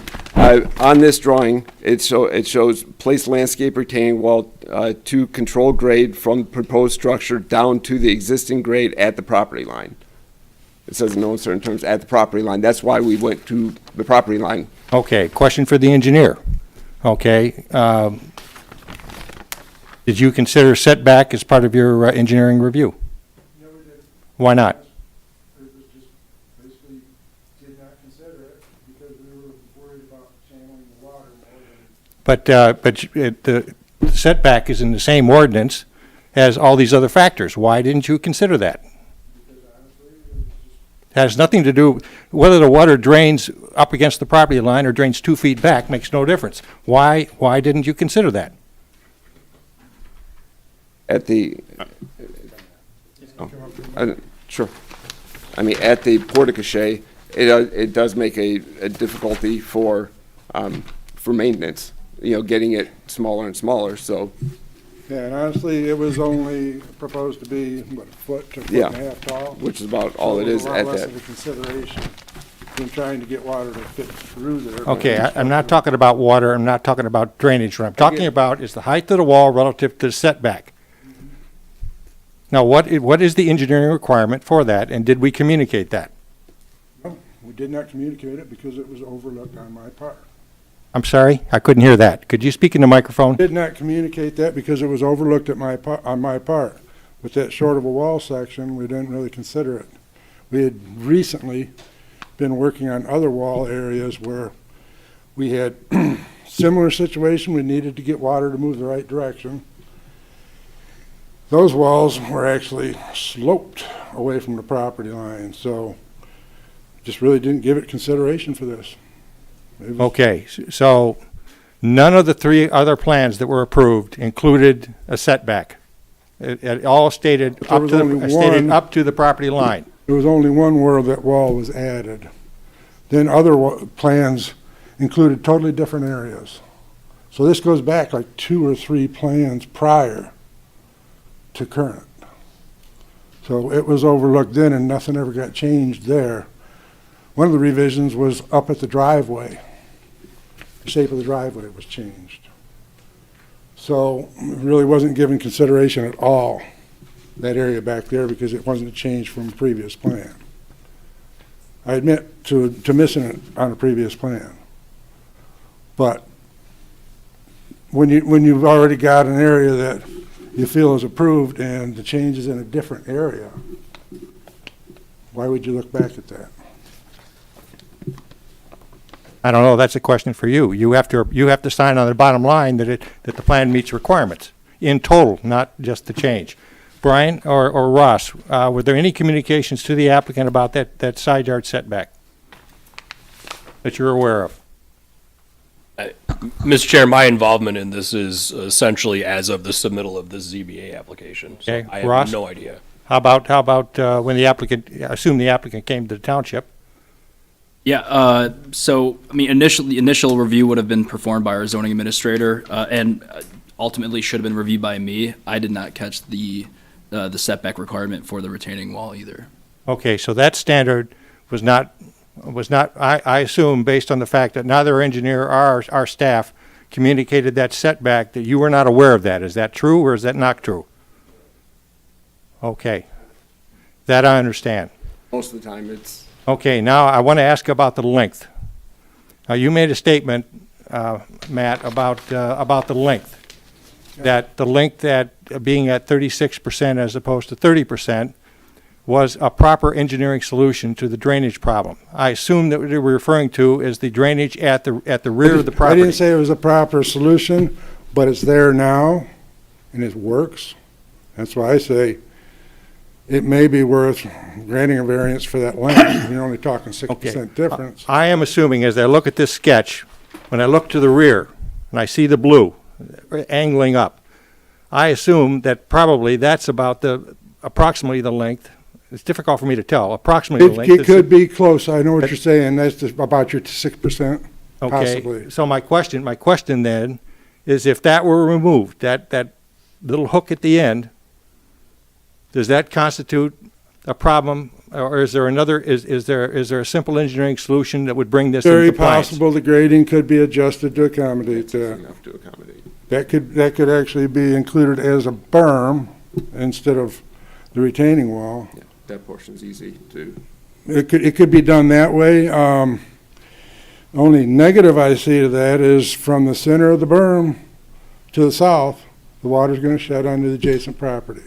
[SPEAKER 10] On this drawing, it shows place landscape retaining wall to control grade from proposed structure down to the existing grade at the property line. It says in no uncertain terms at the property line. That's why we went to the property line.
[SPEAKER 11] Okay, question for the engineer. Okay, did you consider setback as part of your engineering review?
[SPEAKER 6] No, we didn't.
[SPEAKER 11] Why not?
[SPEAKER 6] It was just basically did not consider it because we were worried about channeling the water more than.
[SPEAKER 11] The setback is in the same ordinance as all these other factors. Why didn't you consider that?
[SPEAKER 6] Because honestly, it was just.
[SPEAKER 11] Has nothing to do, whether the water drains up against the property line or drains 2 feet back makes no difference. Why didn't you consider that?
[SPEAKER 10] At the, sure. I mean, at the porte-cochere, it does make a difficulty for maintenance, getting it smaller and smaller, so.
[SPEAKER 6] Yeah, and honestly, it was only proposed to be, what, a foot to a foot
[SPEAKER 10] Yeah.
[SPEAKER 6] and a half tall?
[SPEAKER 10] Which is about all it
[SPEAKER 6] So
[SPEAKER 10] is
[SPEAKER 6] was a lot
[SPEAKER 10] at
[SPEAKER 6] less
[SPEAKER 10] that.
[SPEAKER 6] of a consideration than trying to get water to fit through there.
[SPEAKER 11] Okay, I'm not talking about water, I'm not talking about drainage. What I'm talking about is the height of the wall relative to the setback. Now, what is the engineering requirement for that, and did we communicate that?
[SPEAKER 6] No, we did not communicate it because it was overlooked on my part.
[SPEAKER 11] I'm sorry, I couldn't hear that. Could you speak in the microphone?
[SPEAKER 6] Did not communicate that because it was overlooked on my part. With that short of a wall section, we didn't really consider it. We had recently been working on other wall areas where we had similar situation, we needed to get water to move the right direction. Those walls were actually sloped away from the property line, so just really didn't give it consideration for this. It was-
[SPEAKER 11] Okay, so none of the 3 other plans that were approved included a setback. It all stated
[SPEAKER 6] There was only one.
[SPEAKER 11] up to the property line.
[SPEAKER 6] There was only one where that wall was added. Then other plans included totally different areas. So this goes back like 2 or 3 plans prior to current. So it was overlooked then and nothing ever got changed there. One of the revisions was up at the driveway. The shape of the driveway was changed. So it really wasn't given consideration at all, that area back there, because it wasn't changed from a previous plan. I admit to missing it on a previous plan. But when you've already got an area that you feel is approved and the change is in a different area, why would you look back at that?
[SPEAKER 11] I don't know, that's a question for you. You have to sign on the bottom line that the plan meets requirements in total, not just the change. Brian or Ross, were there any communications to the applicant about that side yard setback that you're aware of?
[SPEAKER 4] Mr. Chair, my involvement in this is essentially as of the submittal of this ZBA application. So
[SPEAKER 11] Okay,
[SPEAKER 4] I have
[SPEAKER 11] Ross?
[SPEAKER 4] no idea.
[SPEAKER 11] How about when the applicant, assume the applicant came to the township?
[SPEAKER 12] Yeah, so, I mean, the initial review would have been performed by our zoning administrator, and ultimately should have been reviewed by me. I did not catch the setback requirement for the retaining wall either.
[SPEAKER 11] Okay, so that standard was not, I assume, based on the fact that neither engineer or our staff communicated that setback, that you were not aware of that. Is that true or is that not true? Okay, that I understand.
[SPEAKER 10] Most of the time, it's
[SPEAKER 11] Okay, now I want to ask about the length. Now, you made a statement, Matt, about the length. That the length that being at 36% as opposed to 30% was a proper engineering solution to the drainage problem. I assume that what you were referring to is the drainage at the rear of the
[SPEAKER 6] I
[SPEAKER 11] property.
[SPEAKER 6] didn't say it was a proper solution, but it's there now, and it works. That's why I say it may be worth granting a variance for that length. You're only talking 6% difference.
[SPEAKER 11] I am assuming, as I look at this sketch, when I look to the rear and I see the blue angling up, I assume that probably that's about approximately the length. It's difficult for me to tell, approximately the length.
[SPEAKER 6] It could be close. I know what you're saying. That's just about your 6%, possibly.
[SPEAKER 11] Okay, so my question then is if that were removed, that little hook at the end, does that constitute a problem, or is there another, is there a simple engineering solution that would bring this into
[SPEAKER 6] Very
[SPEAKER 11] compliance?
[SPEAKER 6] possible the grading could be adjusted to accommodate that.
[SPEAKER 10] enough to accommodate.
[SPEAKER 6] That could actually be included as a berm instead of the retaining wall.
[SPEAKER 10] Yeah, that portion's easy to.
[SPEAKER 6] It could be done that way. Only negative I see to that is from the center of the berm to the south, the water's gonna shed onto the adjacent property.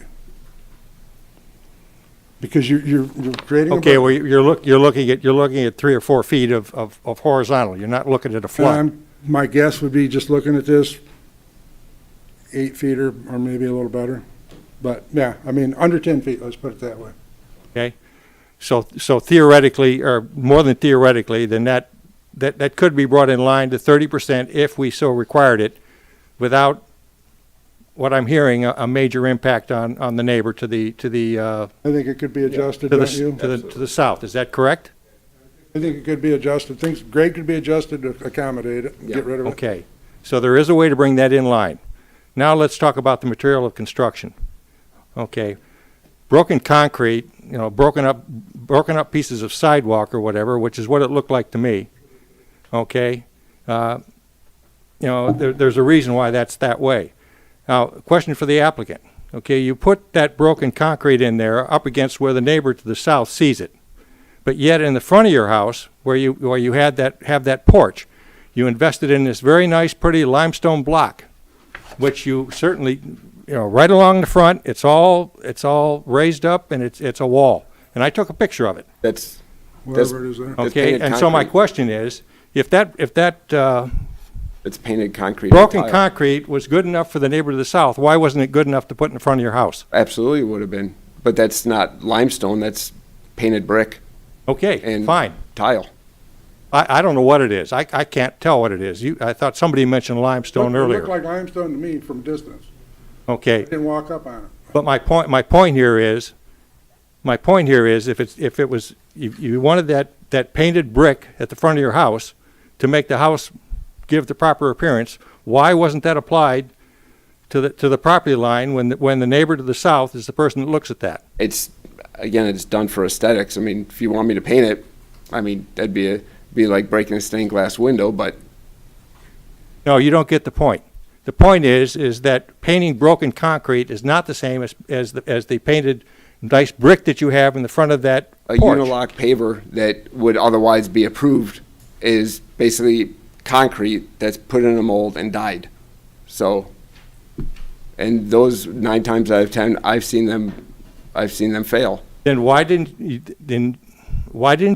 [SPEAKER 6] Because you're creating a
[SPEAKER 11] Okay,
[SPEAKER 6] berm.
[SPEAKER 11] well, you're looking at 3 or 4 feet of horizontal. You're not looking at a flood.
[SPEAKER 6] My guess would be just looking at this, 8 feet or maybe a little better. But, yeah, I mean, under 10 feet, let's put it that way.
[SPEAKER 11] Okay? So theoretically, or more than theoretically, then that could be brought in line to 30% if we so required it, without what I'm hearing, a major impact on the neighbor to the
[SPEAKER 6] I think it could be adjusted, don't you?
[SPEAKER 11] to the south. Is that correct?
[SPEAKER 6] I think it could be adjusted. Grade could be adjusted to accommodate it, and get rid of it.
[SPEAKER 11] Okay. So there is a way to bring that in line. Now let's talk about the material of construction. Okay. Broken concrete, broken up pieces of sidewalk or whatever, which is what it looked like to me. Okay. There's a reason why that's that way. Now, question for the applicant. Okay, you put that broken concrete in there up against where the neighbor to the south sees it. But yet in the front of your house, where you have that porch, you invested in this very nice, pretty limestone block, which you certainly, right along the front, it's all raised up and it's a wall. And I took a picture of it.
[SPEAKER 10] That's
[SPEAKER 6] Whatever it is there.
[SPEAKER 10] That's
[SPEAKER 11] Okay,
[SPEAKER 10] painted
[SPEAKER 11] and so my
[SPEAKER 10] concrete.
[SPEAKER 11] question is, if that
[SPEAKER 10] it's painted concrete.
[SPEAKER 11] broken
[SPEAKER 10] tile.
[SPEAKER 11] concrete was good enough for the neighbor to the south, why wasn't it good enough to put in front of your house?
[SPEAKER 10] Absolutely would have been, but that's not limestone. That's painted brick
[SPEAKER 11] Okay,
[SPEAKER 10] and
[SPEAKER 11] fine.
[SPEAKER 10] tile.
[SPEAKER 11] I don't know what it is. I can't tell what it is. I thought somebody mentioned limestone
[SPEAKER 6] It
[SPEAKER 11] earlier.
[SPEAKER 6] looked like limestone to me from distance. I
[SPEAKER 11] Okay,
[SPEAKER 6] didn't walk up on it.
[SPEAKER 11] but my point here is, if it was, you wanted that painted brick at the front of your house to make the house give the proper appearance, why wasn't that applied to the property line when the neighbor to the south is the person that looks at that?
[SPEAKER 10] It's done for aesthetics. I mean, if you want me to paint it, I mean, that'd be like breaking a stained glass window, but
[SPEAKER 11] No, you don't get the point. The point is that painting broken concrete is not the same as the painted nice brick that you have in the front of that
[SPEAKER 10] a
[SPEAKER 11] porch.
[SPEAKER 10] unilock paver that would otherwise be approved is basically concrete that's put in a mold and dyed. So, and those 9 times out of 10, I've seen them fail.
[SPEAKER 11] Then why didn't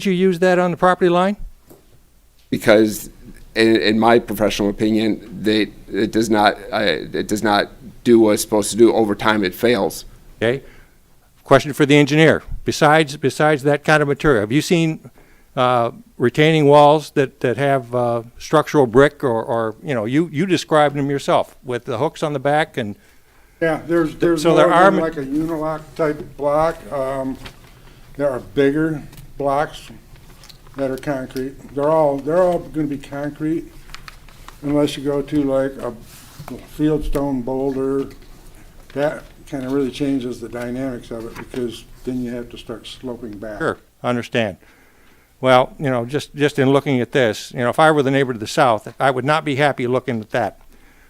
[SPEAKER 11] you use that on the property line?
[SPEAKER 10] Because in my professional opinion, it does not do what it's supposed to do. Over time, it fails.
[SPEAKER 11] Okay. Question for the engineer. Besides that kind of material, have you seen retaining walls that have structural brick or you described them yourself with the hooks on the back and
[SPEAKER 6] Yeah, there's
[SPEAKER 11] So
[SPEAKER 6] more
[SPEAKER 11] there are
[SPEAKER 6] than
[SPEAKER 11] ma-
[SPEAKER 6] like a unilock type block. There are bigger blocks that are concrete. They're all gonna be concrete unless you go to like a fieldstone boulder. That kind of really changes the dynamics of it because then you have to start sloping back.
[SPEAKER 11] Sure, I understand. Well, just in looking at this, if I were the neighbor to the south, I would not be happy looking at that,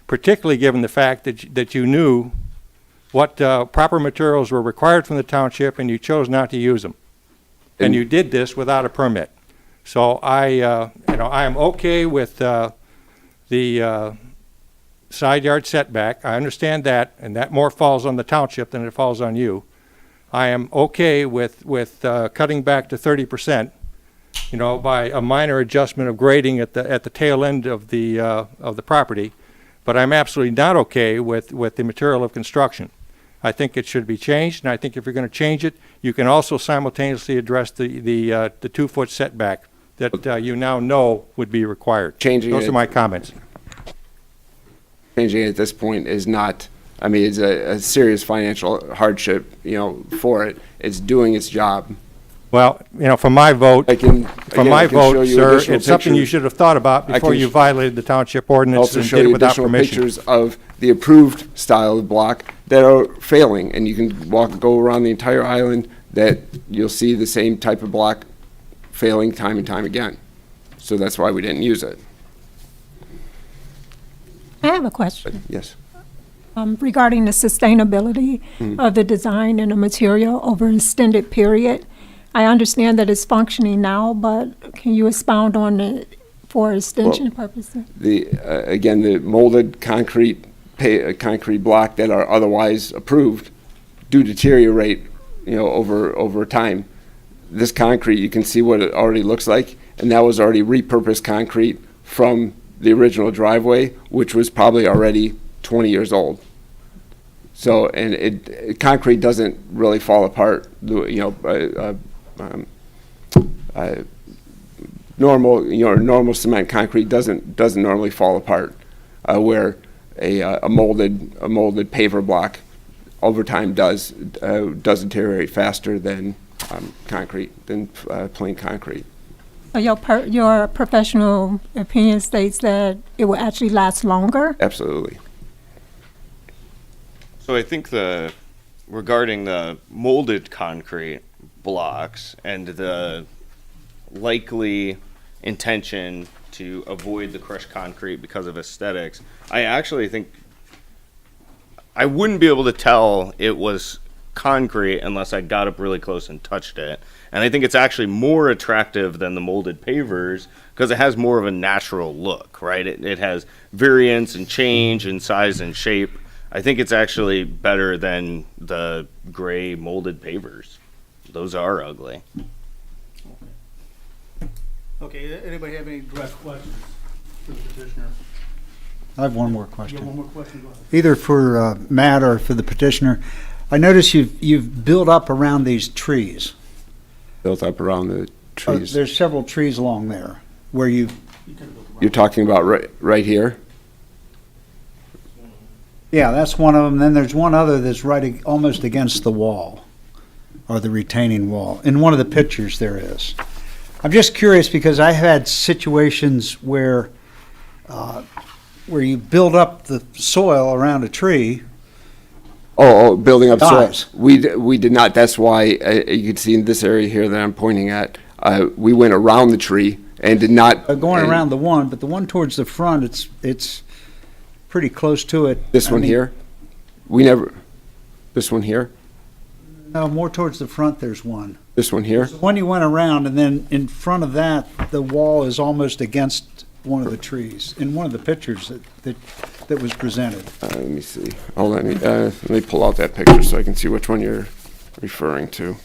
[SPEAKER 11] particularly given the fact that you knew what proper materials were required from the township and you chose not to use them. And you did this without a permit. So I am okay with the side yard setback. I understand that, and that more falls on the township than it falls on you. I am okay with cutting back to 30%, by a minor adjustment of grading at the tail end of the property. But I'm absolutely not okay with the material of construction. I think it should be changed, and I think if you're going to change it, you can also simultaneously address the 2-foot setback that you now know would be required. Those are my comments.
[SPEAKER 10] Changing it at this point is not, it's a serious financial hardship, for it. It's doing its job.
[SPEAKER 11] Well, from my vote,
[SPEAKER 10] I can show you
[SPEAKER 11] sir,
[SPEAKER 10] additional
[SPEAKER 11] it's something you
[SPEAKER 10] pictures.
[SPEAKER 11] should have thought about before you violated the township ordinance
[SPEAKER 10] Also
[SPEAKER 11] and
[SPEAKER 10] show
[SPEAKER 11] did it
[SPEAKER 10] you
[SPEAKER 11] without
[SPEAKER 10] additional
[SPEAKER 11] permission.
[SPEAKER 10] pictures of the approved style of block that are failing, and you can go around the entire island that you'll see the same type of block failing time and time again. So that's why we didn't use it.
[SPEAKER 3] I have a question
[SPEAKER 10] Yes.
[SPEAKER 3] regarding the sustainability of the design and the material over an extended period. I understand that it's functioning now, but can you expound on it for extension purposes?
[SPEAKER 10] Again, the molded concrete block that are otherwise approved do deteriorate, over time. This concrete, you can see what it already looks like, and that was already repurposed concrete from the original driveway, which was probably already 20 years old. So, and concrete doesn't really fall apart. Normal cement concrete doesn't normally fall apart, where a molded paver block over time does deteriorate faster than plain concrete.
[SPEAKER 3] Your professional opinion states that it will actually last longer?
[SPEAKER 10] Absolutely.
[SPEAKER 5] So I think regarding the molded concrete blocks and the likely intention to avoid the crushed concrete because of aesthetics, I actually think I wouldn't be able to tell it was concrete unless I got up really close and touched it. And I think it's actually more attractive than the molded pavers because it has more of a natural look, right? It has variance and change in size and shape. I think it's actually better than the gray molded pavers. Those are ugly.
[SPEAKER 1] Okay, anybody have any direct questions for the petitioner?
[SPEAKER 9] I have one more
[SPEAKER 1] You have
[SPEAKER 9] question.
[SPEAKER 1] one more question? Go ahead.
[SPEAKER 9] Either for Matt or for the petitioner. I notice you've built up around these trees.
[SPEAKER 10] Built up around the trees.
[SPEAKER 9] There's several trees along there where
[SPEAKER 1] You can build around.
[SPEAKER 10] You're talking about right here?
[SPEAKER 9] yeah, that's one of them. Then there's one other that's almost against the wall or the retaining wall. In one of the pictures there is. I'm just curious because I had situations where you build up the soil around a tree.
[SPEAKER 10] Oh, building up soil.
[SPEAKER 9] Dies.
[SPEAKER 10] We did not. That's why you can see in this area here that I'm pointing at. We went around the tree and did not.
[SPEAKER 9] Going around the one, but the one towards the front, it's pretty close to it.
[SPEAKER 10] This one here. We never. This one here.
[SPEAKER 9] No, more towards the front. There's one.
[SPEAKER 10] This one here.
[SPEAKER 9] When you went around, and then in front of that, the wall is almost against one of the trees, in one of the pictures that was presented.
[SPEAKER 10] Let me see. Oh, let me pull out that picture so I can see which one you're referring to.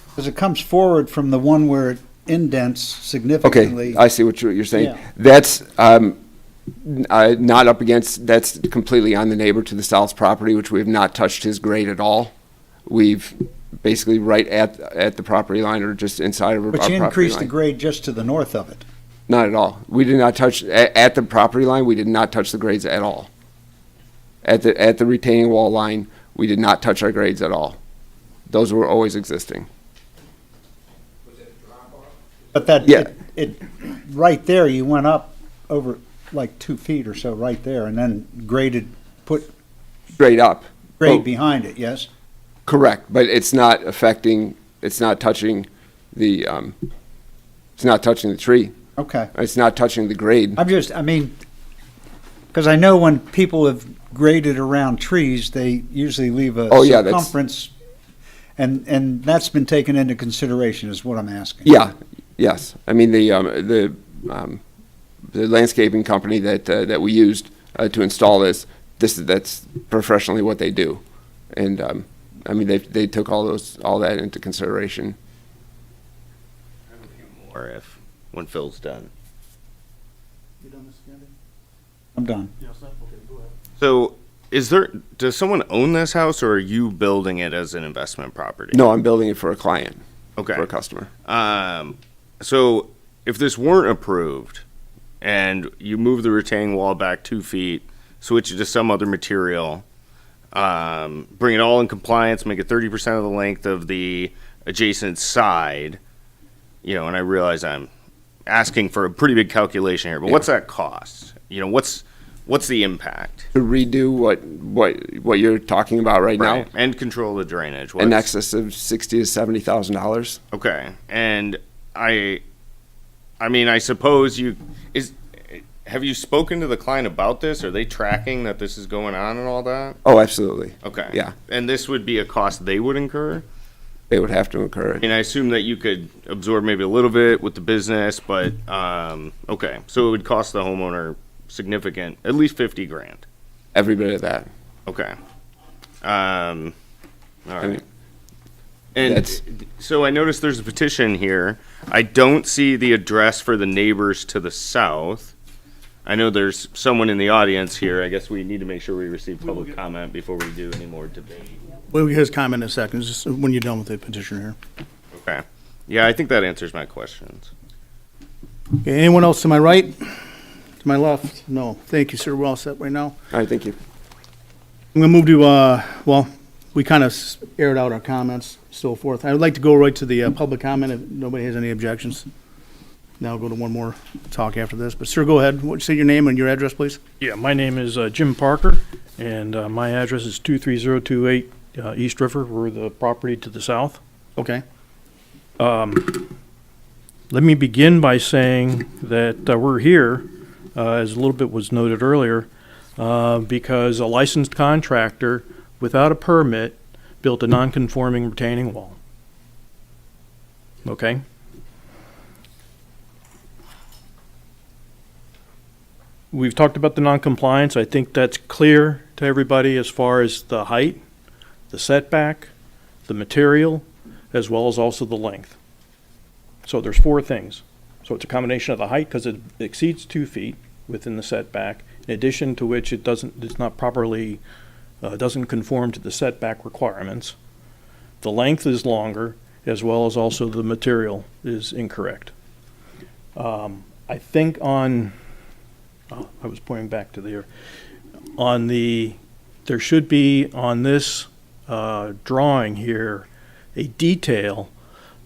[SPEAKER 9] Because it comes forward from the one where it indents significantly.
[SPEAKER 10] Okay, I see what you're saying.
[SPEAKER 9] Yeah.
[SPEAKER 10] That's not up against, that's completely on the neighbor to the south's property, which we have not touched his grade at all. We've basically right at the property line or just inside of our
[SPEAKER 9] But
[SPEAKER 10] property
[SPEAKER 9] you
[SPEAKER 10] line.
[SPEAKER 9] increased the grade just to the north of it.
[SPEAKER 10] Not at all. We did not touch, at the property line, we did not touch the grades at all. At the retaining wall line, we did not touch our grades at all. Those were always existing.
[SPEAKER 9] But that,
[SPEAKER 10] Yeah.
[SPEAKER 9] right there, you went up over like 2 feet or so right there, and then put
[SPEAKER 10] Straight up.
[SPEAKER 9] grade
[SPEAKER 10] Oh,
[SPEAKER 9] behind it, yes?
[SPEAKER 10] correct, but it's not affecting, it's not touching the tree.
[SPEAKER 9] Okay.
[SPEAKER 10] It's not touching the grade.
[SPEAKER 9] Because I know when people have graded around trees, they usually leave a
[SPEAKER 10] Oh, yeah, that's-
[SPEAKER 9] circumference, and that's been taken into consideration, is what I'm asking.
[SPEAKER 10] Yeah, yes. I mean, the landscaping company that we used to install that's professionally what they do. And, I mean, they took all that into consideration.
[SPEAKER 5] Or when Phil's done.
[SPEAKER 9] I'm done.
[SPEAKER 5] So, does someone own this house, or are you building it as an investment property?
[SPEAKER 10] No, I'm building it for a client,
[SPEAKER 5] Okay.
[SPEAKER 10] for a customer.
[SPEAKER 5] So, if this weren't approved, and you move the retaining wall back 2 feet, switch it to some other material, bring it all in compliance, make it 30% of the length of the adjacent side, and I realize I'm asking for a pretty big calculation here, but what's that cost? What's the impact?
[SPEAKER 10] To redo what you're talking about right now,
[SPEAKER 5] And control the drainage.
[SPEAKER 10] in excess of $60,000 to $70,000.
[SPEAKER 5] Okay, and I mean, I suppose have you spoken to the client about this? Are they tracking that this is going on and all that?
[SPEAKER 10] Oh, absolutely.
[SPEAKER 5] Okay.
[SPEAKER 10] Yeah.
[SPEAKER 5] And this would be a cost they would incur?
[SPEAKER 10] They would have to incur it.
[SPEAKER 5] And I assume that you could absorb maybe a little bit with the business, but, okay. So it would cost the homeowner significant, at least 50 grand.
[SPEAKER 10] Every bit of that.
[SPEAKER 5] Okay. All
[SPEAKER 10] mean,
[SPEAKER 5] right. And
[SPEAKER 10] that's-
[SPEAKER 5] so I noticed there's a petition here. I don't see the address for the neighbors to the south. I know there's someone in the audience here. I guess we need to make sure we receive public comment before we do any more debate.
[SPEAKER 1] We'll get his comment in a second, just when you're done with the petition here.
[SPEAKER 5] Okay. Yeah, I think that answers my questions.
[SPEAKER 1] Okay, anyone else to my right? To my left? No. Thank you, sir. We're all set right now.
[SPEAKER 10] All right, thank you.
[SPEAKER 1] I'm gonna move to, well, we kind of aired out our comments, so forth. I would like to go right to the public comment if nobody has any objections. Now we'll go to one more talk after this. But sir, go ahead. Say your name and your address, please.
[SPEAKER 13] Yeah, my name is Jim Parker, and my address is 23028 East River. We're the property to the south.
[SPEAKER 1] Okay.
[SPEAKER 13] Let me begin by saying that we're here, as a little bit was noted earlier, because a licensed contractor without a permit built a non-conforming retaining wall. Okay? We've talked about the non-compliance. I think that's clear to everybody as far as the height, the setback, the material, as well as also the length. So there's 4 things. So it's a combination of the height, because it exceeds 2 feet within the setback, in addition to which it's not properly, doesn't conform to the setback requirements. The length is longer, as well as also the material is incorrect. I think I was pointing back to there. There should be on this drawing here a detail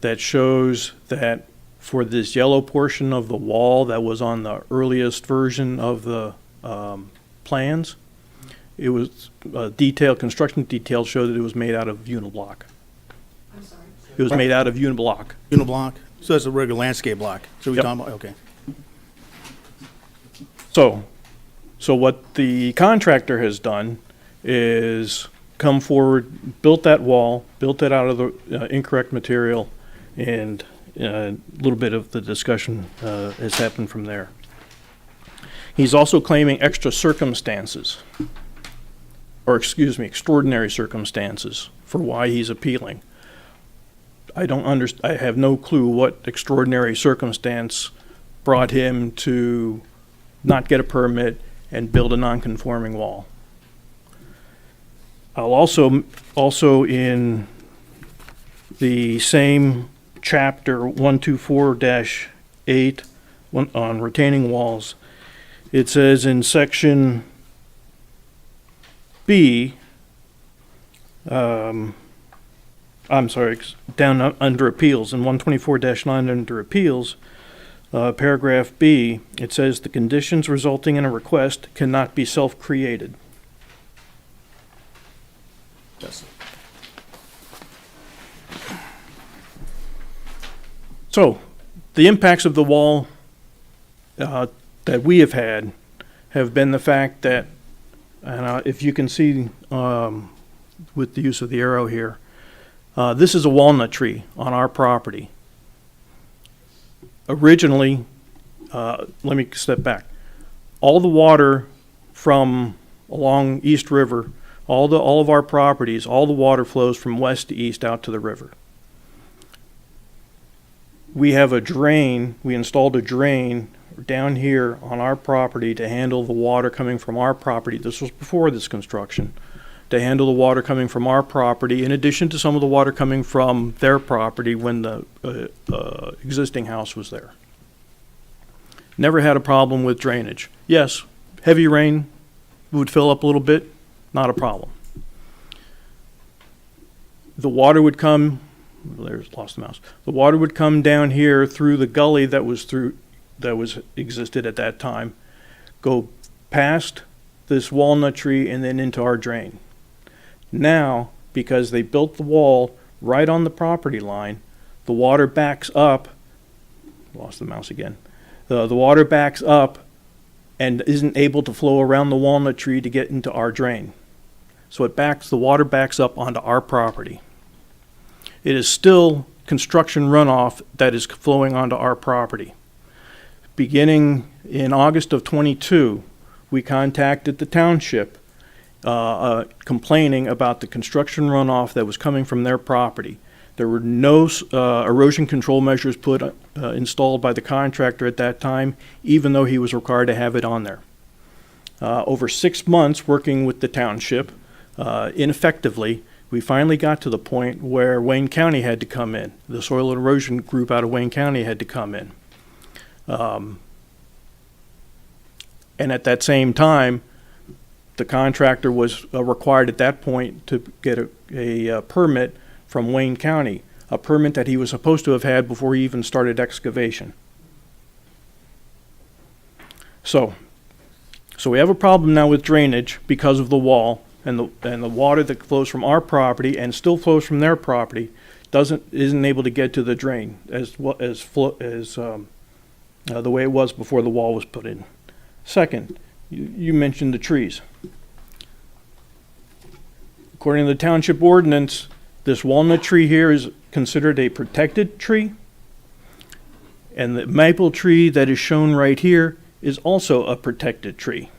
[SPEAKER 13] that shows that for this yellow portion of the wall that was on the earliest version of the plans, it was construction detail showed that it was made out of uniblock. I'm sorry? It was made out of uniblock.
[SPEAKER 1] Uniblock? So that's a regular landscape block. So we're
[SPEAKER 13] Yep.
[SPEAKER 1] talking about, okay.
[SPEAKER 13] So what the contractor has done is come forward, built that wall, built it out of the incorrect material, and a little bit of the discussion has happened from there. He's also claiming extra circumstances, or excuse me, extraordinary circumstances for why he's appealing. I have no clue what extraordinary circumstance brought him to not get a permit and build a non-conforming wall. I'll also in the same chapter 124-8 on retaining walls, it says in section B, I'm sorry, down under appeals, in 124-9 under appeals, paragraph B, it says the conditions resulting in a request cannot be self-created.
[SPEAKER 12] Yes.
[SPEAKER 13] So, the impacts of the wall that we have had have been the fact that, and if you can see with the use of the arrow here, this is a walnut tree on our property. Originally, let me step back. All the water from along East River, all of our properties, all the water flows from west to east out to the river. We have a drain, we installed a drain down here on our property to handle the water coming from our property. This was before this construction. To handle the water coming from our property, in addition to some of the water coming from their property when the existing house was there. Never had a problem with drainage. Yes, heavy rain would fill up a little bit, not a problem. The water would come, lost the mouse. The water would come down here through the gully that existed at that time, go past this walnut tree and then into our drain. Now, because they built the wall right on the property line, the water backs up, lost the mouse again, the water backs up and isn't able to flow around the walnut tree to get into our drain. So the water backs up onto our property. It is still construction runoff that is flowing onto our property. Beginning in August of 22, we contacted the township complaining about the construction runoff that was coming from their property. There were no erosion control measures installed by the contractor at that time, even though he was required to have it on there. Over 6 months working with the township, ineffectively, we finally got to the point where Wayne County had to come in. The soil and erosion group out of Wayne County had to come in. And at that same time, the contractor was required at that point to get a permit from Wayne County, a permit that he was supposed to have had before he even started excavation. So we have a problem now with drainage because of the wall, and the water that flows from our property and still flows from their property isn't able to get to the drain as the way it was before the wall was put in. Second, you mentioned the trees. According to the township ordinance, this walnut tree here is considered a protected tree, and the maple tree that is shown right here is also a protected tree.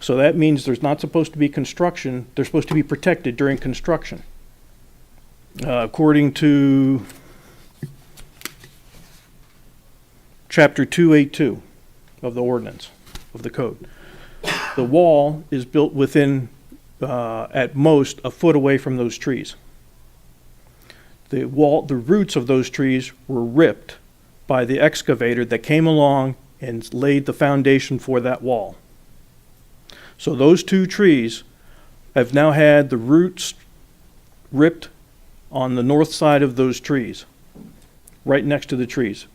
[SPEAKER 13] So that means there's not supposed to be construction, they're supposed to be protected during construction. According to Chapter 282 of the ordinance, of the code. The wall is built within, at most, a foot away from those trees. The roots of those trees were ripped by the excavator that came along and laid the foundation for that wall. So those two trees have now had the roots ripped on the north side of those trees, right next to the trees.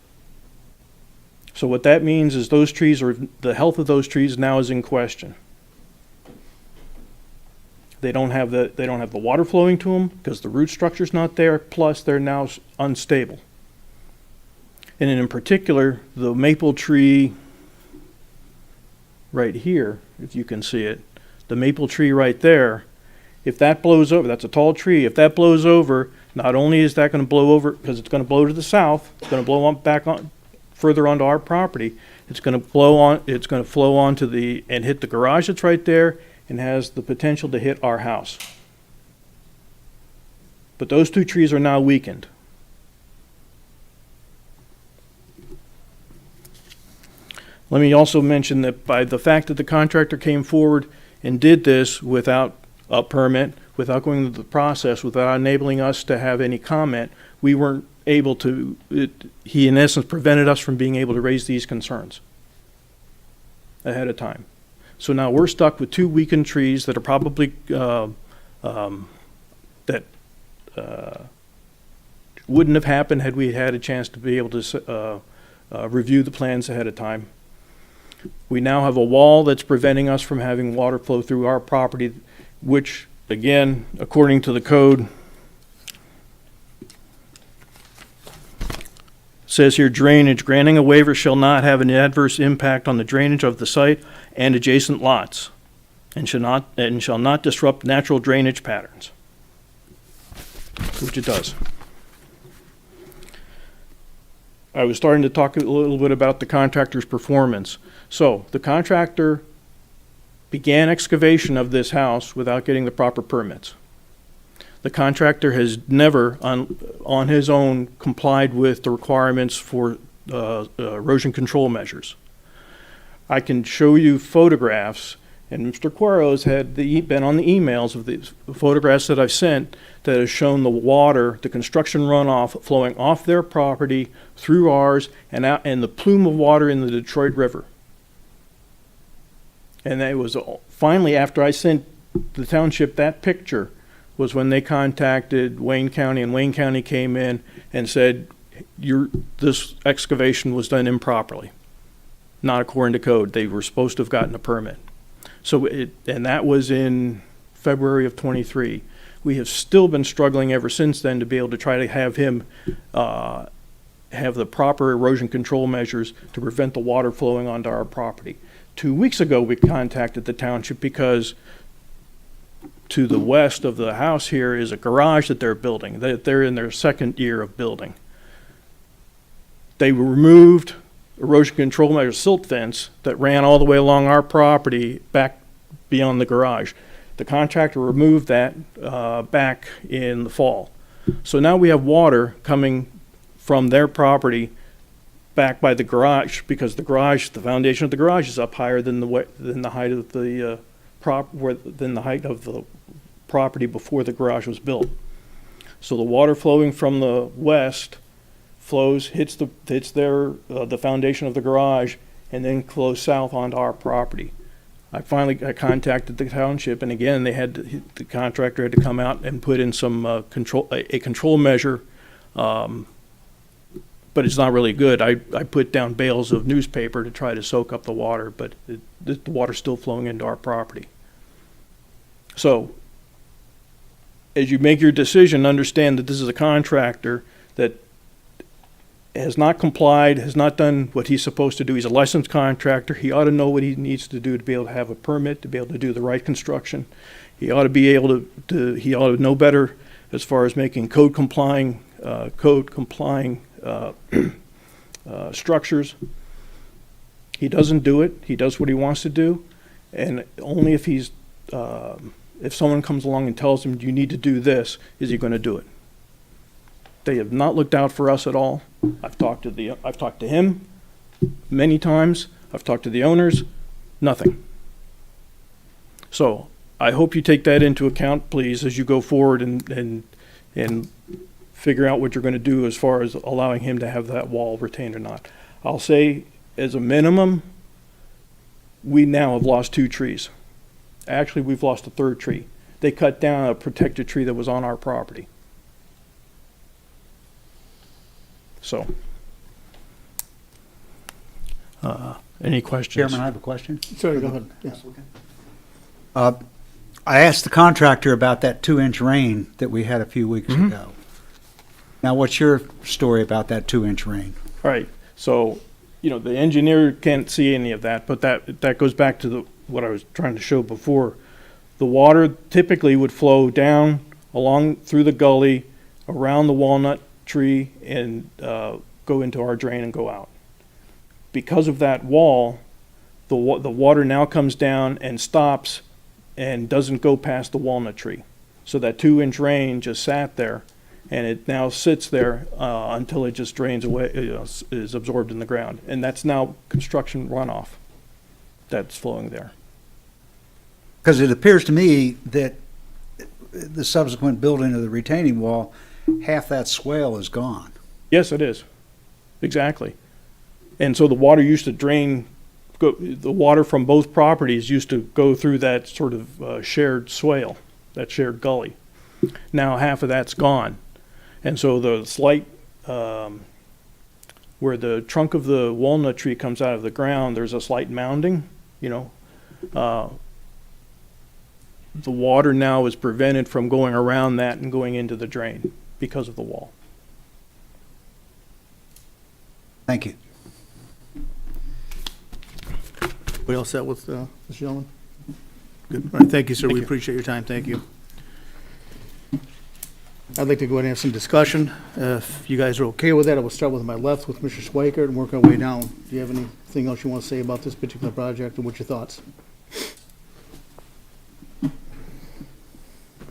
[SPEAKER 13] So what that means is the health of those trees now is in question. They don't have the water flowing to them because the root structure's not there, plus they're now unstable. And in particular, the maple tree right here, if you can see it, the maple tree right there If that blows over, that's a tall tree, if that blows over, not only is that gonna blow over, because it's gonna blow to the south, it's gonna blow on back on, further onto our property, it's gonna flow onto the, and hit the garage that's right there, and has the potential to hit our house. But those two trees are now weakened. Let me also mention that by the fact that the contractor came forward and did this without a permit, without going through the process, without enabling us to have any comment, we weren't able to, he in essence prevented us from being able to raise these concerns ahead of time. So now we're stuck with two weakened trees that are probably, wouldn't have happened had we had a chance to be able to review the plans ahead of time. We now have a wall that's preventing us from having water flow through our property, which, again, according to the code, says here, drainage, granting a waiver shall not have an adverse impact on the drainage of the site and adjacent lots, and shall not disrupt natural drainage patterns, which it does. I was starting to talk a little bit about the contractor's performance. So the contractor began excavation of this house without getting the proper permits. The contractor has never, on his own, complied with the requirements for erosion control measures. I can show you photographs, and Mr. Quaros had been on the emails of the photographs that I've sent that have shown the water, the construction runoff flowing off their property through ours and out, and the plume of water in the Detroit River. And it was finally after I sent the township that picture was when they contacted Wayne County, and Wayne County came in and said, this excavation was done improperly, not according to code. They were supposed to have gotten a permit. And that was in February of '23. We have still been struggling ever since then to be able to try to have him have the proper erosion control measures to prevent the water flowing onto our property. 2 weeks ago, we contacted the township because to the west of the house here is a garage that they're building. They're in their second year of building. They removed erosion control measure silt fence that ran all the way along our property back beyond the garage. The contractor removed that back in the fall. So now we have water coming from their property back by the garage, because the foundation of the garage is up higher than the height of the property before the garage was built. So the water flowing from the west hits the foundation of the garage, and then flows south onto our property. I contacted the township, and again, the contractor had to come out and put in some control measure, but it's not really good. I put down bales of newspaper to try to soak up the water, but the water's still flowing into our property. So, as you make your decision, understand that this is a contractor that has not complied, has not done what he's supposed to do. He's a licensed contractor. He ought to know what he needs to do to be able to have a permit, to be able to do the right construction. He ought to be able he ought to know better as far as making code complying structures. He doesn't do it. He does what he wants to do, and only if someone comes along and tells him you need to do this, is he going to do it. They have not looked out for us at all. I've talked to him many times. I've talked to the owners. Nothing. So I hope you take that into account, please, as you go forward and figure out what you're going to do as far as allowing him to have that wall retained or not. I'll say, as a minimum, we now have lost 2 trees. Actually, we've lost a 3rd tree. They cut down a protected tree that was on our property. So, any questions?
[SPEAKER 9] Chairman, I have a question.
[SPEAKER 1] Sorry, go ahead. Yes.
[SPEAKER 9] I asked the contractor about that 2-inch rain that we had a few weeks ago. Now, what's your story about that 2-inch rain?
[SPEAKER 13] All right. So, the engineer can't see any of that, but that goes back to what I was trying to show before. The water typically would flow down along through the gully, around the walnut tree, and go into our drain and go out. Because of that wall, the water now comes down and stops and doesn't go past the walnut tree. So that 2-inch drain just sat there, and it now sits there until it just drains away, is absorbed in the ground. And that's now construction runoff that's flowing there.
[SPEAKER 9] Because it appears to me that the subsequent building of the retaining wall, half that swale is gone.
[SPEAKER 13] Yes, it is. Exactly. And so the water used to drain, the water from both properties used to go through that sort of shared swale, that shared gully. Now half of that's gone. And so the slight, where the trunk of the walnut tree comes out of the ground, there's a slight mounding, the water now is prevented from going around that and going into the drain because of the wall.
[SPEAKER 9] Thank you.
[SPEAKER 1] We all set with this gentleman? Good. All right, thank you, sir. We appreciate your time. Thank you. I'd like to go ahead and have some discussion. If you guys are okay with that, I will start with my left with Mr. Schweikert and work our way down. Do you have anything else you want to say about this particular project, and what's your thoughts?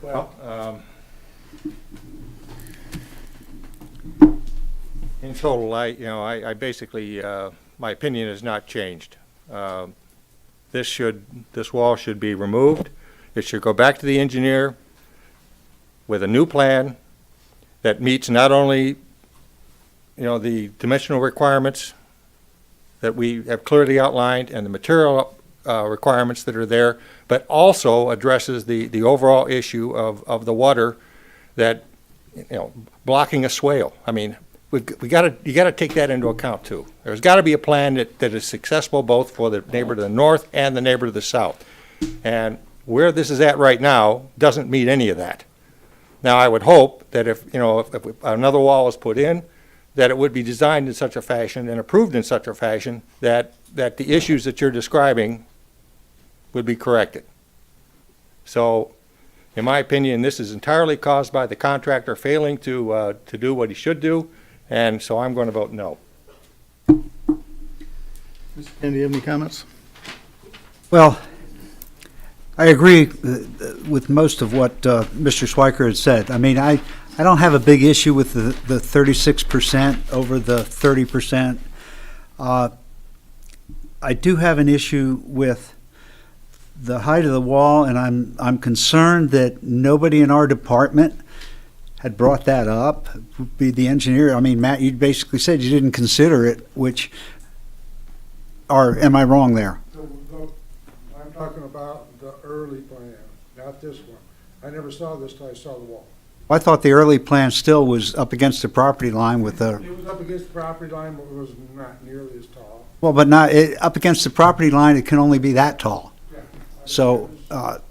[SPEAKER 11] Well, in total, I basically, my opinion has not changed. This wall should be removed. It should go back to the engineer with a new plan that meets not only, the dimensional requirements that we have clearly outlined and the material requirements that are there, but also addresses the overall issue of the water that, blocking a swale. I mean, you got to take that into account too. There's got to be a plan that is successful both for the neighbor to the north and the neighbor to the south. And where this is at right now doesn't meet any of that. Now, I would hope that if another wall is put in, that it would be designed in such a fashion and approved in such a fashion that the issues that you're describing would be corrected. So, in my opinion, this is entirely caused by the contractor failing to do what he should do, and so I'm going to vote no.
[SPEAKER 1] And do you have any comments?
[SPEAKER 9] Well, I agree with most of what Mr. Schweiker had said. I mean, I don't have a big issue with the 36% over the 30%. I do have an issue with the height of the wall, and I'm concerned that nobody in our department had brought that up. Would be the engineer. I mean, Matt, you basically said you didn't consider it, am I wrong there?
[SPEAKER 6] I'm talking about the early plan, not this one. I never saw this till I saw the wall.
[SPEAKER 9] I thought the early plan still was up against the property line with the,
[SPEAKER 6] It was up against the property line, but it was not nearly as tall.
[SPEAKER 9] well, but not, up against the property line, it can only be that tall.
[SPEAKER 6] Yeah.
[SPEAKER 9] So, I'm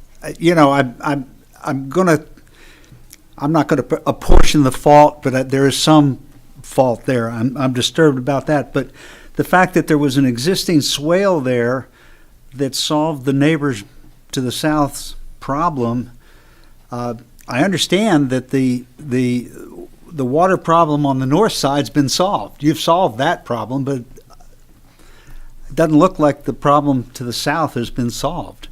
[SPEAKER 9] not gonna apportion the fault, but there is some fault there. I'm disturbed about that. But the fact that there was an existing swale there that solved the neighbors to the south's problem, I understand that the water problem on the north side's been solved. You've solved that problem, but it doesn't look like the problem to the south has been solved.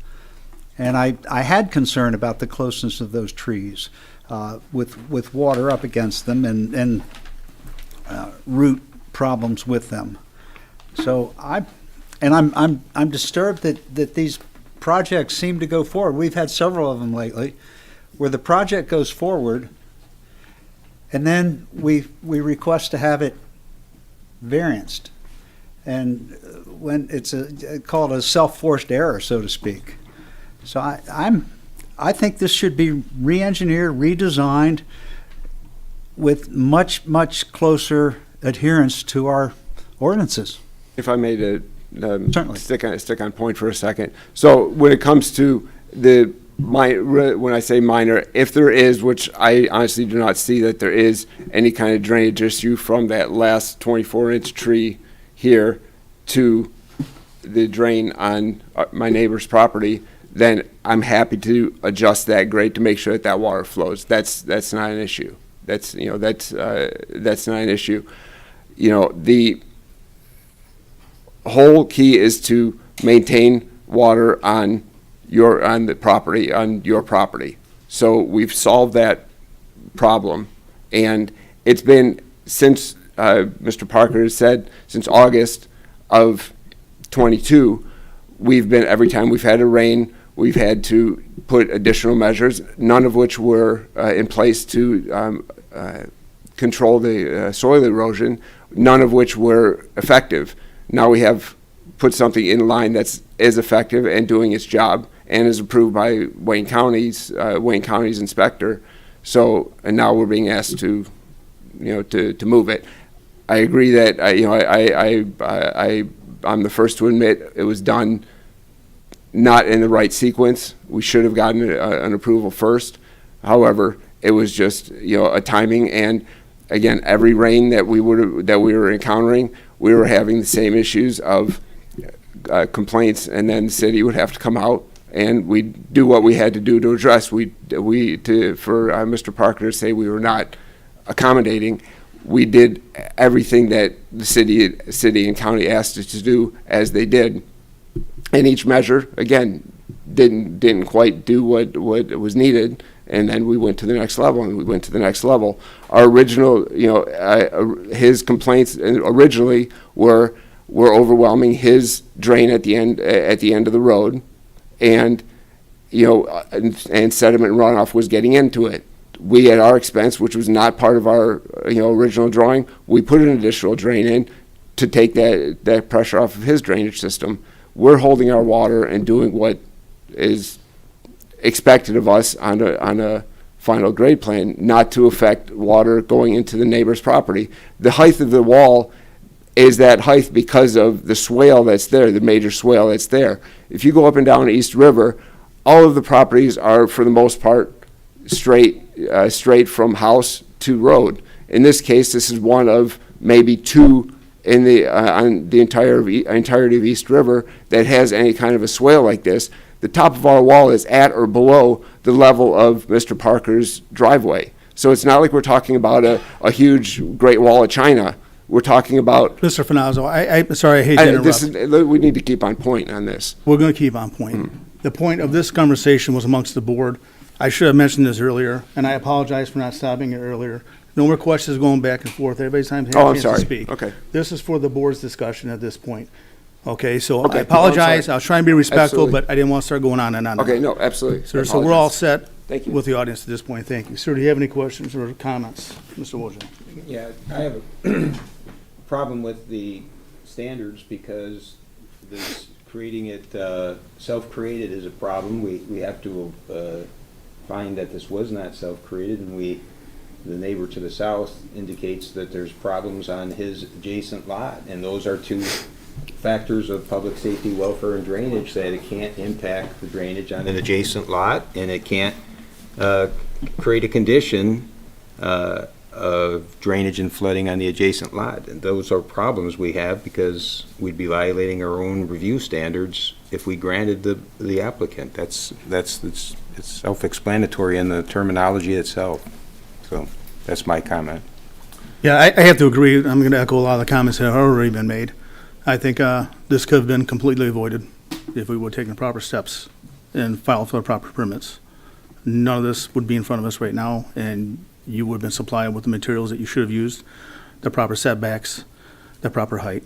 [SPEAKER 9] And I had concern about the closeness of those trees with water up against them and root problems with them. So I'm disturbed that these projects seem to go forward. We've had several of them lately where the project goes forward and then we request to have it varianced. And when it's called a self-forced error, so to speak. So I think this should be re-engineered, redesigned with much, much closer adherence to our ordinances.
[SPEAKER 10] If I may
[SPEAKER 9] Certainly.
[SPEAKER 10] stick on point for a second. So when it comes to when I say minor, if there is, which I honestly do not see that there is any kind of drainage issue from that last 24-inch tree here to the drain on my neighbor's property, then I'm happy to adjust that grade to make sure that that water flows. That's not an issue. That's not an issue. The whole key is to maintain water on your property. So we've solved that problem, and it's been since Mr. Parker has said since August of 22. Every time we've had a rain, we've had to put additional measures, none of which were in place to control the soil erosion, none of which were effective. Now we have put something in line that's is effective and doing its job and is approved by Wayne County's inspector. So, and now we're being asked to move it. I agree that I'm the first to admit it was done not in the right sequence. We should have gotten an approval first. However, it was just a timing, and again, every rain that we were encountering, we were having the same issues of complaints, and then the city would have to come out and we'd do what we had to do to address. For Mr. Parker to say we were not accommodating, we did everything that the city and county asked us to do, as they did. And each measure, again, didn't quite do what was needed, and then we went to the next level, and we went to the next level. Our original, his complaints originally were overwhelming his drain at the end of the road, and sediment runoff was getting into it. We, at our expense, which was not part of our original drawing, we put an additional drain in to take that pressure off of his drainage system. We're holding our water and doing what is expected of us on a final grade plan, not to affect water going into the neighbor's property. The height of the wall is that height because of the swale that's there, the major swale that's there. If you go up and down East River, all of the properties are, for the most part, straight from house to road. In this case, this is one of maybe two in on the entirety of East River that has any kind of a swale like this. The top of our wall is at or below the level of Mr. Parker's driveway. So it's not like we're talking about a huge Great Wall of China. We're talking about...
[SPEAKER 1] Mr. Finazzo, I'm sorry, I hate to interrupt.
[SPEAKER 10] We need to keep on point on this.
[SPEAKER 1] We're going to keep on point. The point of this conversation was amongst the board. I should have mentioned this earlier, and I apologize for not stopping it earlier. No more questions going back and forth. Everybody's time to have a chance to speak.
[SPEAKER 10] Okay.
[SPEAKER 1] This is for the board's discussion at this point. Okay, so
[SPEAKER 10] Okay.
[SPEAKER 1] I apologize. I was trying to be respectful,
[SPEAKER 10] Absolutely.
[SPEAKER 1] but I didn't want to start going on and on.
[SPEAKER 10] Okay, no, absolutely.
[SPEAKER 1] Sir,
[SPEAKER 10] I
[SPEAKER 1] so we're all
[SPEAKER 10] apologize.
[SPEAKER 1] set
[SPEAKER 10] Thank you.
[SPEAKER 1] with the audience at this point. Thank you. Sir, do you have any questions or comments? Mr. Wojcik?
[SPEAKER 14] Yeah, I have a problem with the standards because this creating it self-created is a problem. We have to find that this was not self-created, and the neighbor to the south indicates that there's problems on his adjacent lot, and those are two factors of public safety, welfare, and drainage, that it can't impact the drainage on an adjacent lot, and it can't create a condition of drainage and flooding on the adjacent lot. And those are problems we have because we'd be violating our own review standards if we granted the applicant. It's self-explanatory in the terminology itself. So that's my comment.
[SPEAKER 1] Yeah, I have to agree. I'm going to echo a lot of the comments that have already been made. I think this could have been completely avoided if we would have taken the proper steps and filed for the proper permits. None of this would be in front of us right now, and you would have been supplied with the materials that you should have used, the proper setbacks, the proper height.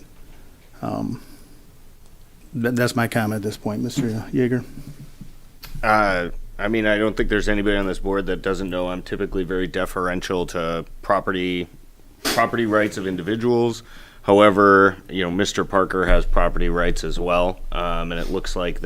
[SPEAKER 1] That's my comment at this point. Mr. Yeager?
[SPEAKER 5] I mean, I don't think there's anybody on this board that doesn't know I'm typically very deferential to property rights of individuals. However, Mr. Parker has property rights as well, and it looks like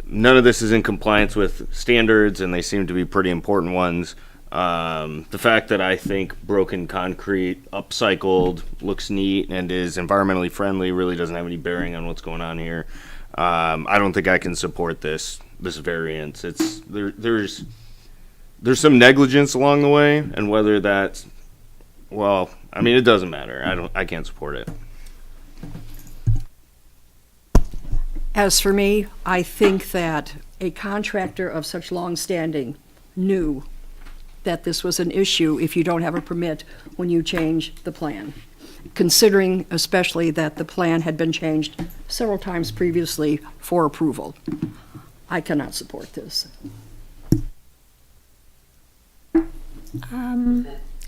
[SPEAKER 5] none of this is in compliance with standards, and they seem to be pretty important ones. The fact that I think broken concrete, upcycled, looks neat and is environmentally friendly really doesn't have any bearing on what's going on here. I don't think I can support this variance. There's some negligence along the way, and whether that's, well, I mean, it doesn't matter. I can't support it.
[SPEAKER 7] As for me, I think that a contractor of such long standing knew that this was an issue if you don't have a permit when you change the plan, considering especially that the plan had been changed several times previously for approval. I cannot support this.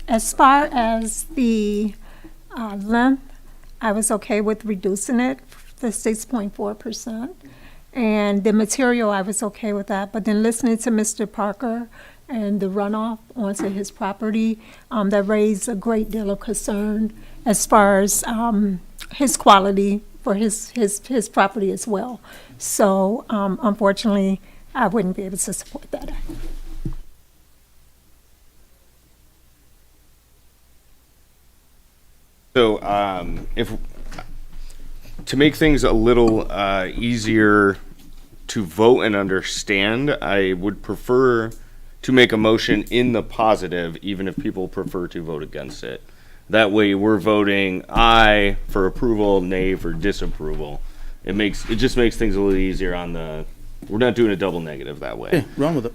[SPEAKER 3] As far as the length, I was okay with reducing it to 6.4%. And the material, I was okay with that. But then listening to Mr. Parker and the runoff onto his property, that raised a great deal of concern as far as his quality for his property as well. So unfortunately, I wouldn't be able to support that.
[SPEAKER 5] So, to make things a little easier to vote and understand, I would prefer to make a motion in the positive, even if people prefer to vote against it. That way, we're voting aye for approval, nay for disapproval. It just makes things a little easier on the. We're not doing a double negative that way.
[SPEAKER 1] Okay, run with it.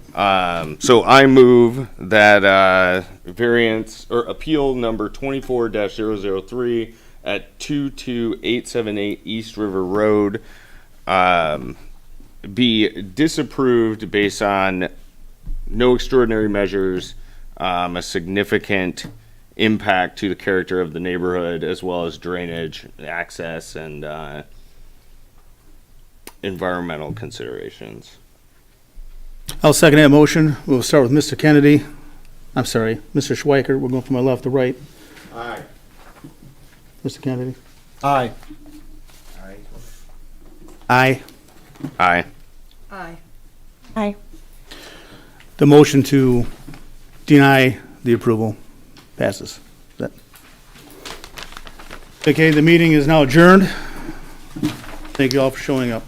[SPEAKER 5] So I move that variance or appeal number 24-003 at 22878 East River Road be disapproved based on no extraordinary measures, a significant impact to the character of the neighborhood, as well as drainage, access, and environmental considerations.
[SPEAKER 1] I'll second that motion. We'll start with Mr. Kennedy. I'm sorry, Mr. Schweikert. We're going from my left to right.
[SPEAKER 2] Aye.
[SPEAKER 1] Mr. Kennedy?
[SPEAKER 9] Aye.
[SPEAKER 1] Aye.
[SPEAKER 5] Aye.
[SPEAKER 7] Aye.
[SPEAKER 3] Aye.
[SPEAKER 1] The motion to deny the approval passes. Okay, the meeting is now adjourned. Thank you all for showing up.